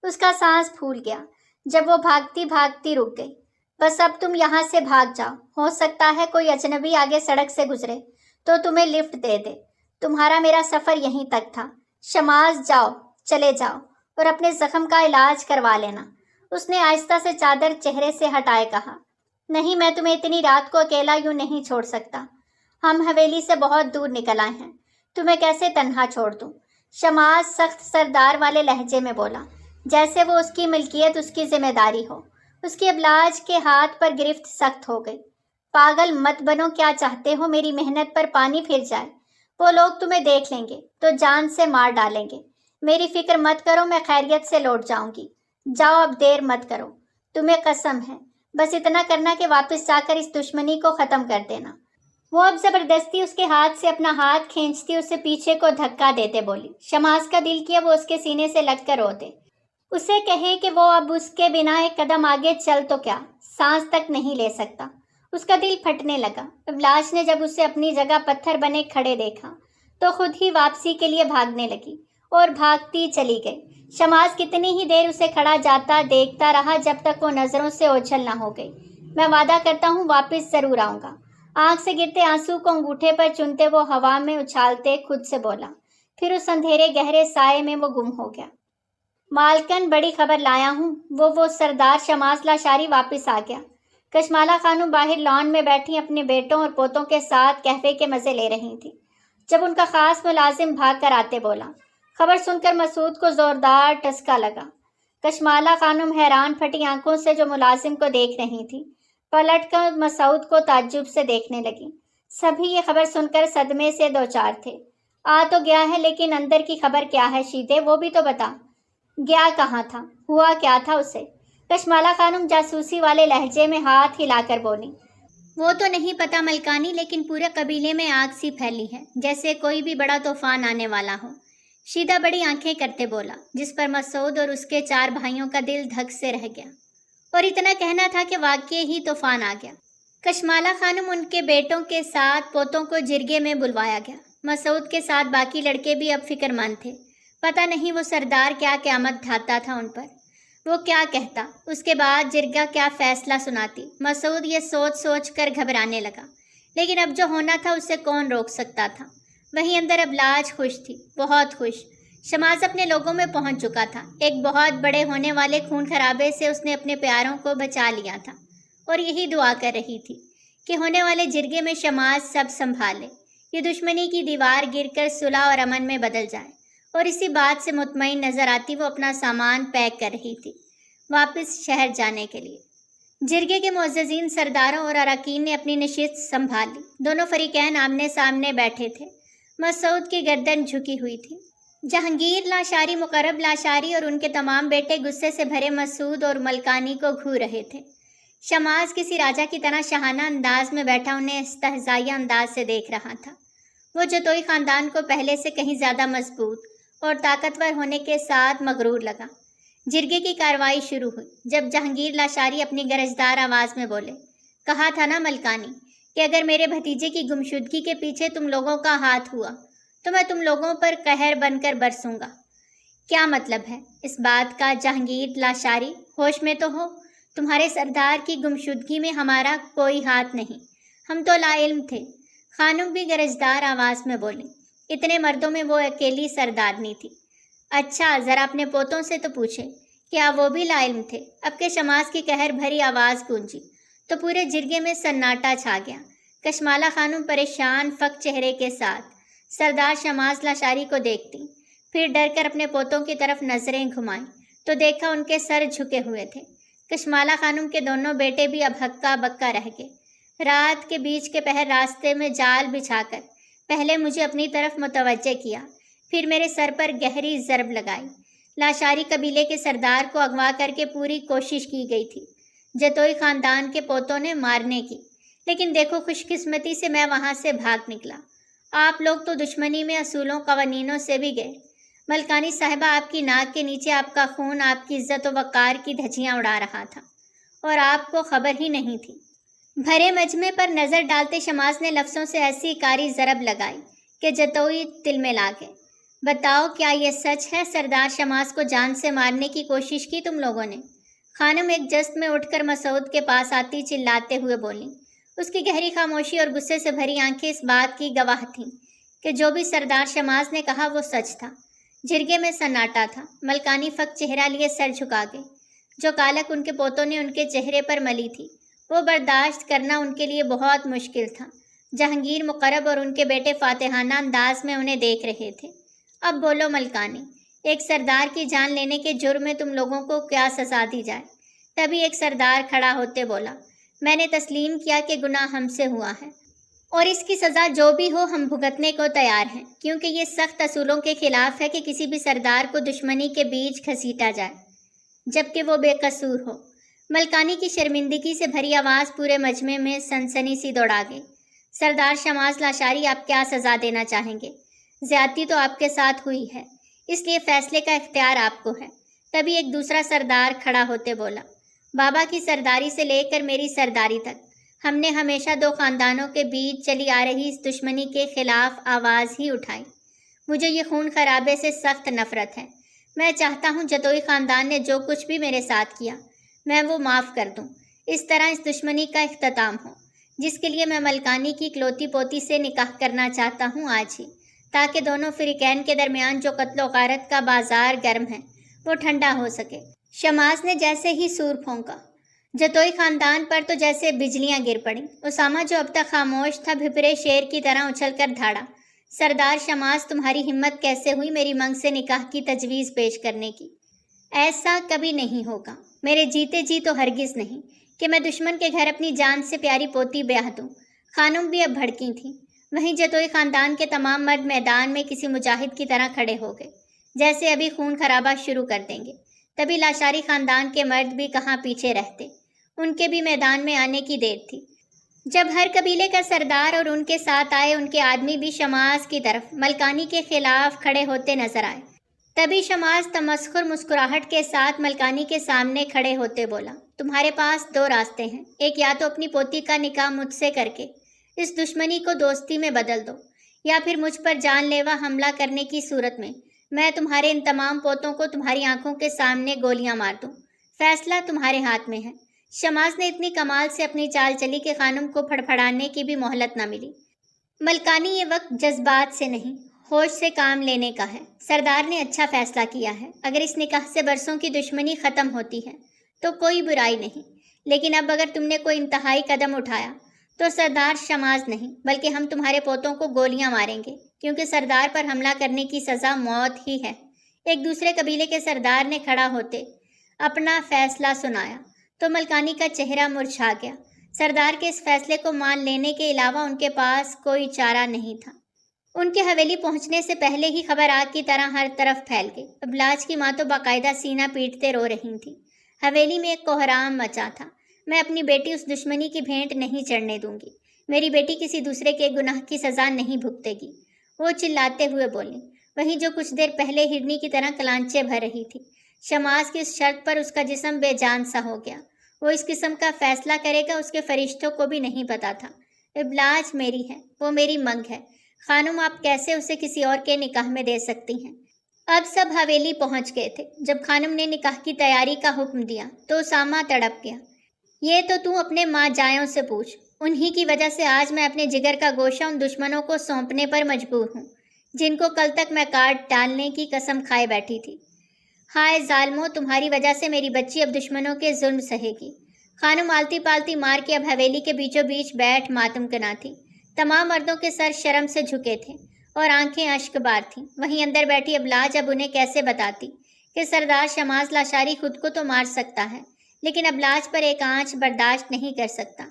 اس کا سانس پھول گیا جب وہ بھاگتی بھاگتی رک گئی۔ بس اب تم یہاں سے بھاگ جاؤ، ہو سکتا ہے کوئی اجنبی آگے سڑک سے گزرے تو تمہیں لفٹ دے دے۔ تمہارا میرا سفر یہیں تک تھا۔ شماس جاؤ، چلے جاؤ اور اپنے زخم کا علاج کروا لینا۔ اس نے آہستہ سے چادر چہرے سے ہٹائے کہا، نہیں، میں تمہیں اتنی رات کو اکیلا یوں نہیں چھوڑ سکتا۔ ہم حویلی سے بہت دور نکل آئے ہیں، تمہیں کیسے تنہا چھوڑ دوں؟ شماس سخت سردار والے لہجے میں بولا، جیسے وہ اس کی ملکیت، اس کی ذمہ داری ہو۔ اس کی ابلاج کے ہاتھ پر گرفت سخت ہو گئی۔ پاگل مت بنو، کیا چاہتے ہو میری محنت پر پانی پھر جائے؟ وہ لوگ تمہیں دیکھ لیں گے تو جان سے مار ڈالیں گے۔ میری فکر مت کرو، میں خیریت سے لوٹ جاؤں گی۔ جاؤ، اب دیر مت کرو، تمہیں قسم ہے۔ بس اتنا کرنا کہ واپس جا کر اس دشمنی کو ختم کر دینا۔ وہ اب زبردستی اس کے ہاتھ سے اپنا ہاتھ کھینچتی اسے پیچھے کو دھکا دیتے بولی۔ شماس کا دل کیا وہ اس کے سینے سے لگ کر روتے، اسے کہے کہ وہ اب اس کے بنا ایک قدم آگے چل تو کیا، سانس تک نہیں لے سکتا۔ اس کا دل پھٹنے لگا۔ ابلاج نے جب اسے اپنی جگہ پتھر بنے کھڑے دیکھا تو خود ہی واپسی کے لیے بھاگنے لگی اور بھاگتی چلی گئی۔ شماس کتنی ہی دیر اسے کھڑا جاتا دیکھتا رہا جب تک وہ نظروں سے اوجھل نہ ہو گئی۔ میں وعدہ کرتا ہوں واپس ضرور آؤں گا۔ آنکھ سے گرتے آنسو کو انگوٹھے پر چنتے وہ ہوا میں اچھالتے خود سے بولا، پھر اس اندھیرے گہرے سائے میں وہ گم ہو گیا۔ مالکن، بڑی خبر لایا ہوں۔ وہ سردار شماس لاشاری واپس آ گیا۔ کشمالہ خانم باہر لان میں بیٹھی اپنے بیٹوں اور پوتوں کے ساتھ قہوے کے مزے لے رہی تھی جب ان کا خاص ملازم بھاگ کر آتے بولا۔ خبر سن کر مسعود کو زوردار ٹسکا لگا۔ کشمالہ خانم حیران پھٹی آنکھوں سے جو ملازم کو دیکھ رہی تھی، پلٹ کر مسعود کو تعجب سے دیکھنے لگی۔ سبھی یہ خبر سن کر صدمے سے دوچار تھے۔ آ تو گیا ہے، لیکن اندر کی خبر کیا ہے شیدے، وہ بھی تو بتا۔ گیا کہاں تھا؟ ہوا کیا تھا اسے؟ کشمالہ خانم جاسوسی والے لہجے میں ہاتھ ہلا کر بولی۔ وہ تو نہیں پتا ملکانی، لیکن پورے قبیلے میں آگ سی پھیلی ہے، جیسے کوئی بھی بڑا طوفان آنے والا ہو۔ شیدہ بڑی آنکھیں کرتے بولا، جس پر مسعود اور اس کے 4 بھائیوں کا دل دھک سے رہ گیا۔ اور اتنا کہنا تھا کہ واقعی ہی طوفان آ گیا۔ کشمالہ خانم ان کے بیٹوں کے ساتھ پوتوں کو جرگے میں بلوایا گیا۔ مسعود کے ساتھ باقی لڑکے بھی اب فکر مند تھے۔ پتہ نہیں وہ سردار کیا قیامت ڈھاتا تھا ان پر، وہ کیا کہتا، اس کے بعد جرگہ کیا فیصلہ سناتی۔ مسعود یہ سوچ سوچ کر گھبرانے لگا، لیکن اب جو ہونا تھا اسے کون روک سکتا تھا۔ وہیں اندر ابلاج خوش تھی، بہت خوش۔ شماس اپنے لوگوں میں پہنچ چکا تھا۔ ایک بہت بڑے ہونے والے خون خرابے سے اس نے اپنے پیاروں کو بچا لیا تھا، اور یہی دعا کر رہی تھی کہ ہونے والے جرگے میں شماس سب سنبھالے، یہ دشمنی کی دیوار گر کر صلح اور امن میں بدل جائے۔ اور اسی بات سے مطمئن نظر آتی وہ اپنا سامان پیک کر رہی تھی، واپس شہر جانے کے لیے۔ جرگے کے معززین سرداروں اور اراکین نے اپنی نشست سنبھال لی۔ دونوں فریقین آمنے سامنے بیٹھے تھے۔ مسعود کی گردن جھکی ہوئی تھی۔ جہانگیر لاشاری، مقرب لاشاری اور ان کے تمام بیٹے غصے سے بھرے مسعود اور ملکانی کو گھور رہے تھے۔ شماس کسی راجا کی طرح شاہانہ انداز میں بیٹھا انہیں استہزائیہ انداز سے دیکھ رہا تھا۔ وہ جتوئی خاندان کو پہلے سے کہیں زیادہ مضبوط اور طاقتور ہونے کے ساتھ مغرور لگا۔ جرگے کی کارروائی شروع ہوئی، جب جہانگیر لاشاری اپنی گرجدار آواز میں بولے، کہا تھا نا ملکانی کہ اگر میرے بھتیجے کی گمشدگی کے پیچھے تم لوگوں کا ہاتھ ہوا تو میں تم لوگوں پر قہر بن کر برسوں گا۔ کیا مطلب ہے اس بات کا جہانگیر لاشاری؟ ہوش میں تو ہو؟ تمہارے سردار کی گمشدگی میں ہمارا کوئی ہاتھ نہیں، ہم تو لا علم تھے۔ خانم بھی گرجدار آواز میں بولی، اتنے مردوں میں وہ اکیلی سردارنی تھی۔ اچھا، ذرا اپنے پوتوں سے تو پوچھے، کیا وہ بھی لا علم تھے؟ اب کے شماس کی قہر بھری آواز گونجی تو پورے جرگے میں سناٹا چھا گیا۔ کشمالہ خانم پریشان فک چہرے کے ساتھ سردار شماس لاشاری کو دیکھتی، پھر ڈر کر اپنے پوتوں کی طرف نظریں گھمائیں تو دیکھا ان کے سر جھکے ہوئے تھے۔ کشمالہ خانم کے دونوں بیٹے بھی اب ہکا بکا رہ گئے۔ رات کے بیچ کے پہر راستے میں جال بچھا کر پہلے مجھے اپنی طرف متوجہ کیا، پھر میرے سر پر گہری ضرب لگائی۔ لاشاری قبیلے کے سردار کو اغوا کر کے پوری کوشش کی گئی تھی جتوئی خاندان کے پوتوں نے مارنے کی، لیکن دیکھو خوش قسمتی سے میں وہاں سے بھاگ نکلا۔ آپ لوگ تو دشمنی میں اصولوں قوانینوں سے بھی گئے۔ ملکانی صاحبہ، آپ کی ناک کے نیچے آپ کا خون آپ کی عزت و وقار کی دھجیاں اڑا رہا تھا، اور آپ کو خبر ہی نہیں تھی۔ بھرے مجمع پر نظر ڈالتے شماس نے لفظوں سے ایسی کاری ضرب لگائی کہ جتوئی تلملا گئے۔ بتاؤ، کیا یہ سچ ہے سردار شماس کو جان سے مارنے کی کوشش کی تم لوگوں نے؟ خانم ایک جست میں اٹھ کر مسعود کے پاس آتی چلاتے ہوئے بولی۔ اس کی گہری خاموشی اور غصے سے بھری آنکھیں اس بات کی گواہ تھیں کہ جو بھی سردار شماس نے کہا وہ سچ تھا۔ جرگے میں سناٹا تھا۔ ملکانی فک چہرہ لیے سر جھکا گئے۔ جو کالک ان کے پوتوں نے ان کے چہرے پر ملی تھی وہ برداشت کرنا ان کے لیے بہت مشکل تھا۔ جہانگیر، مقرب اور ان کے بیٹے فاتحانہ انداز میں انہیں دیکھ رہے تھے۔ اب بولو ملکانی، ایک سردار کی جان لینے کے جرم میں تم لوگوں کو کیا سزا دی جائے؟ تبھی ایک سردار کھڑا ہوتے بولا، میں نے تسلیم کیا کہ گناہ ہم سے ہوا ہے، اور اس کی سزا جو بھی ہو ہم بھگتنے کو تیار ہیں، کیونکہ یہ سخت اصولوں کے خلاف ہے کہ کسی بھی سردار کو دشمنی کے بیچ گھسیٹا جائے جبکہ وہ بے قصور ہو۔ ملکانی کی شرمندگی سے بھری آواز پورے مجمع میں سنسنی سی دوڑا گئی۔ سردار شماس لاشاری، آپ کیا سزا دینا چاہیں گے؟ زیادتی تو آپ کے ساتھ ہوئی ہے، اس لیے فیصلے کا اختیار آپ کو ہے۔ تبھی ایک دوسرا سردار کھڑا ہوتے بولا، بابا کی سرداری سے لے کر میری سرداری تک ہم نے ہمیشہ 2 خاندانوں کے بیچ چلی آ رہی اس دشمنی کے خلاف آواز ہی اٹھائی۔ مجھے یہ خون خرابے سے سخت نفرت ہے۔ میں چاہتا ہوں جتوئی خاندان نے جو کچھ بھی میرے ساتھ کیا میں وہ معاف کر دوں۔ اس طرح اس دشمنی کا اختتام ہو، جس کے لیے میں ملکانی کی اکلوتی پوتی سے نکاح کرنا چاہتا ہوں آج ہی، تاکہ دونوں فریقین کے درمیان جو قتل و غارت کا بازار گرم ہے وہ ٹھنڈا ہو سکے۔ شماس نے جیسے ہی سور پھونکا، جتوئی خاندان پر تو جیسے بجلیاں گر پڑیں۔ اسامہ جو اب تک خاموش تھا بھپرے شیر کی طرح اچھل کر دھاڑا، سردار شماس، تمہاری ہمت کیسے ہوئی میری منگ سے نکاح کی تجویز پیش کرنے کی؟ ایسا کبھی نہیں ہوگا، میرے جیتے جی تو ہرگز نہیں کہ میں دشمن کے گھر اپنی جان سے پیاری پوتی بیاہ دوں۔ خانم بھی اب بھڑکی تھیں۔ وہیں جتوئی خاندان کے تمام مرد میدان میں کسی مجاہد کی طرح کھڑے ہو گئے، جیسے ابھی خون خرابہ شروع کر دیں گے۔ تبھی لاشاری خاندان کے مرد بھی کہاں پیچھے رہتے، ان کے بھی میدان میں آنے کی دیر تھی۔ جب ہر قبیلے کا سردار اور ان کے ساتھ آئے ان کے آدمی بھی شماس کی طرف ملکانی کے خلاف کھڑے ہوتے نظر آئے، تبھی شماس تمسخر مسکراہٹ کے ساتھ ملکانی کے سامنے کھڑے ہوتے بولا، تمہارے پاس دو راستے ہیں، ایک یا تو اپنی پوتی کا نکاح مجھ سے کر کے اس دشمنی کو دوستی میں بدل دو، یا پھر مجھ پر جان لیوا حملہ کرنے کی صورت میں تمہارے ان تمام پوتوں کو تمہاری آنکھوں کے سامنے گولیاں مار دوں، فیصلہ تمہارے ہاتھ میں ہے۔ شماس نے اتنی کمال سے اپنی چال چلی کہ خانم کو پھڑپھڑانے کی بھی مہلت نہ ملی۔ ملکانی یہ وقت جذبات سے نہیں، ہوش سے کام لینے کا ہے۔ سردار نے اچھا فیصلہ کیا ہے، اگر اس نکاح سے برسوں کی دشمنی ختم ہوتی ہے تو کوئی برائی نہیں، لیکن اب اگر تم نے کوئی انتہائی قدم اٹھایا تو سردار شماس نہیں بلکہ ہم تمہارے پوتوں کو گولیاں ماریں گے، کیونکہ سردار پر حملہ کرنے کی سزا موت ہی ہے۔ ایک دوسرے قبیلے کے سردار نے کھڑا ہوتے اپنا فیصلہ سنایا تو ملکانی کا چہرہ مرجھا گیا۔ سردار کے اس فیصلے کو مان لینے کے علاوہ ان کے پاس کوئی چارہ نہیں تھا۔ ان کے حویلی پہنچنے سے پہلے ہی خبر آگ کی طرح ہر طرف پھیل گئی۔ ابلاج کی ماں تو باقاعدہ سینہ پیٹتے رو رہی تھی۔ حویلی میں ایک کوہرام مچا تھا۔ میں اپنی بیٹی اس دشمنی کی بھینٹ نہیں چڑھنے دوں گی۔ میری بیٹی کسی دوسرے کے گناہ کی سزا نہیں بھگتے گی، وہ چلاتے ہوئے بولی، وہیں جو کچھ دیر پہلے ہرنی کی طرح کلانچے بھر رہی تھی۔ شماس کی اس شرط پر اس کا جسم بے جان سا ہو گیا۔ وہ اس قسم کا فیصلہ کرے گا اس کے فرشتوں کو بھی نہیں پتا تھا۔ ابلاج میری ہے، وہ میری منگ ہے، خانم آپ کیسے اسے کسی اور کے نکاح میں دے سکتی ہیں؟ اب سب حویلی پہنچ گئے تھے۔ جب خانم نے نکاح کی تیاری کا حکم دیا تو اسامہ تڑپ گیا۔ یہ تو اپنے ماں جایوں سے پوچھ، انہی کی وجہ سے آج میں اپنے جگر کا گوشہ ان دشمنوں کو سونپنے پر مجبور ہوں جن کو کل تک میں کاٹ ڈالنے کی قسم کھائے بیٹھی تھی۔ ہائے ظالموں، تمہاری وجہ سے میری بچی اب دشمنوں کے ظلم سہے گی۔ خانم آلتی پالتی مار کے اب حویلی کے بیچوں بیچ بیٹھ ماتم کنا تھی۔ تمام مردوں کے سر شرم سے جھکے تھے اور آنکھیں اشک بار تھیں۔ وہیں اندر بیٹھی ابلاج اب انہیں کیسے بتاتی کہ سردار شماس لاشاری خود کو تو مار سکتا ہے لیکن ابلاج پر ایک آنچ برداشت نہیں کر سکتا۔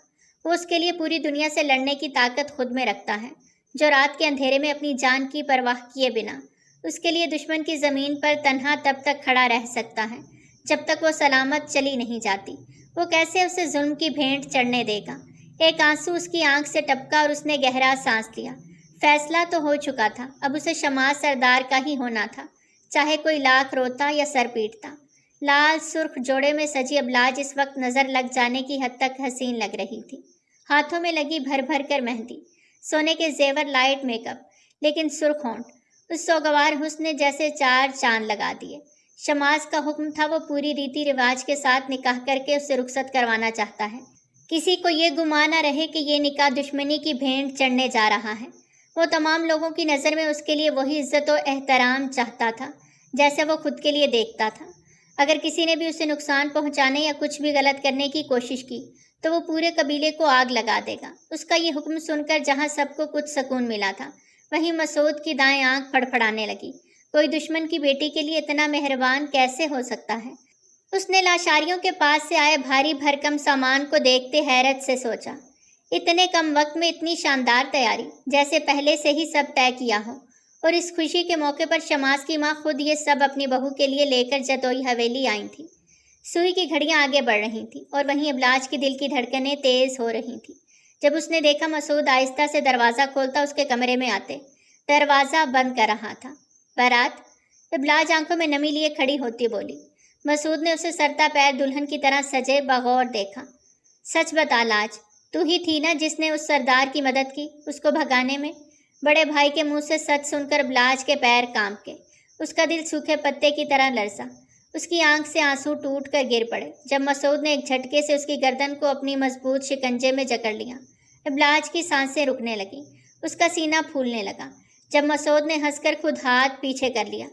وہ اس کے لیے پوری دنیا سے لڑنے کی طاقت خود میں رکھتا ہے، جو رات کے اندھیرے میں اپنی جان کی پرواہ کیے بنا اس کے لیے دشمن کی زمین پر تنہا تب تک کھڑا رہ سکتا ہے جب تک وہ سلامت چلی نہیں جاتی۔ وہ کیسے اسے ظلم کی بھینٹ چڑھنے دے گا؟ ایک آنسو اس کی آنکھ سے ٹپکا اور اس نے گہرا سانس لیا۔ فیصلہ تو ہو چکا تھا، اب اسے شماس سردار کا ہی ہونا تھا، چاہے کوئی لاکھ روتا یا سر پیٹتا۔ لال سرخ جوڑے میں سجی ابلاج اس وقت نظر لگ جانے کی حد تک حسین لگ رہی تھی۔ ہاتھوں میں لگی بھر بھر کر مہندی، سونے کے زیور، لائٹ میک اپ، لیکن سرخ ہونٹ اس سوگوار حسن نے جیسے چار چاند لگا دیے۔ شماس کا حکم تھا، وہ پوری ریتی رواج کے ساتھ نکاح کر کے اسے رخصت کروانا چاہتا ہے۔ کسی کو یہ گمان نہ رہے کہ یہ نکاح دشمنی کی بھینٹ چڑھنے جا رہا ہے۔ وہ تمام لوگوں کی نظر میں اس کے لیے وہی عزت و احترام چاہتا تھا جیسے وہ خود کے لیے دیکھتا تھا۔ اگر کسی نے بھی اسے نقصان پہنچانے یا کچھ بھی غلط کرنے کی کوشش کی تو وہ پورے قبیلے کو آگ لگا دے گا۔ اس کا یہ حکم سن کر جہاں سب کو کچھ سکون ملا تھا، وہیں مسعود کی دائیں آنکھ پھڑپھڑانے لگی۔ کوئی دشمن کی بیٹی کے لیے اتنا مہربان کیسے ہو سکتا ہے؟ اس نے لاشاریوں کے پاس سے آئے بھاری بھرکم سامان کو دیکھتے حیرت سے سوچا، اتنے کم وقت میں اتنی شاندار تیاری، جیسے پہلے سے ہی سب طے کیا ہو۔ اور اس خوشی کے موقع پر شماس کی ماں خود یہ سب اپنی بہو کے لیے لے کر جتوئی حویلی آئی تھی۔ سوئی کی گھڑیاں آگے بڑھ رہی تھیں اور وہیں ابلاج کی دل کی دھڑکنیں تیز ہو رہی تھیں جب اس نے دیکھا مسعود آہستہ سے دروازہ کھولتا اس کے کمرے میں آتے۔ دروازہ بند کر رہا تھا۔ بارات؟ ابلاج آنکھوں میں نمی لیے کھڑی ہوتی بولی۔ مسعود نے اسے سرتا پیر دلہن کی طرح سجے بغور دیکھا۔ سچ بتا لاج، تو ہی تھی نا جس نے اس سردار کی مدد کی اس کو بھگانے میں؟ بڑے بھائی کے منہ سے سچ سن کر ابلاج کے پیر کانپ کے، اس کا دل سوکھے پتے کی طرح لرزا، اس کی آنکھ سے آنسو ٹوٹ کر گر پڑے جب مسعود نے ایک جھٹکے سے اس کی گردن کو اپنی مضبوط شکنجے میں جکڑ لیا۔ ابلاج کی سانسیں رکنے لگیں، اس کا سینہ پھولنے لگا جب مسعود نے ہنس کر خود ہاتھ پیچھے کر لیا۔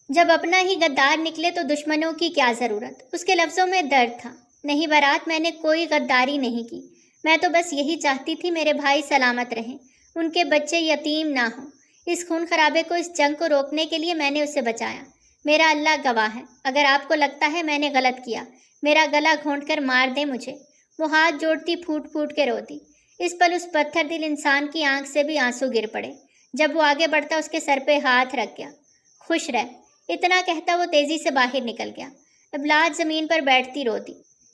جب اپنا ہی غدار نکلے تو دشمنوں کی کیا ضرورت؟ اس کے لفظوں میں درد تھا۔ نہیں بارات، میں نے کوئی غداری نہیں کی، میں تو بس یہی چاہتی تھی میرے بھائی سلامت رہیں، ان کے بچے یتیم نہ ہوں۔ اس خون خرابے کو، اس جنگ کو روکنے کے لیے میں نے اسے بچایا۔ میرا اللہ گواہ ہے، اگر آپ کو لگتا ہے میں نے غلط کیا، میرا گلا گھونٹ کر مار دیں مجھے۔ وہ ہاتھ جوڑتی پھوٹ پھوٹ کے روتی۔ اس پل اس پتھر دل انسان کی آنکھ سے بھی آنسو گر پڑے جب وہ آگے بڑھتا اس کے سر پہ ہاتھ رکھ گیا۔ خوش رہ، اتنا کہتا وہ تیزی سے باہر نکل گیا۔ ابلاج زمین پر بیٹھتی روتی۔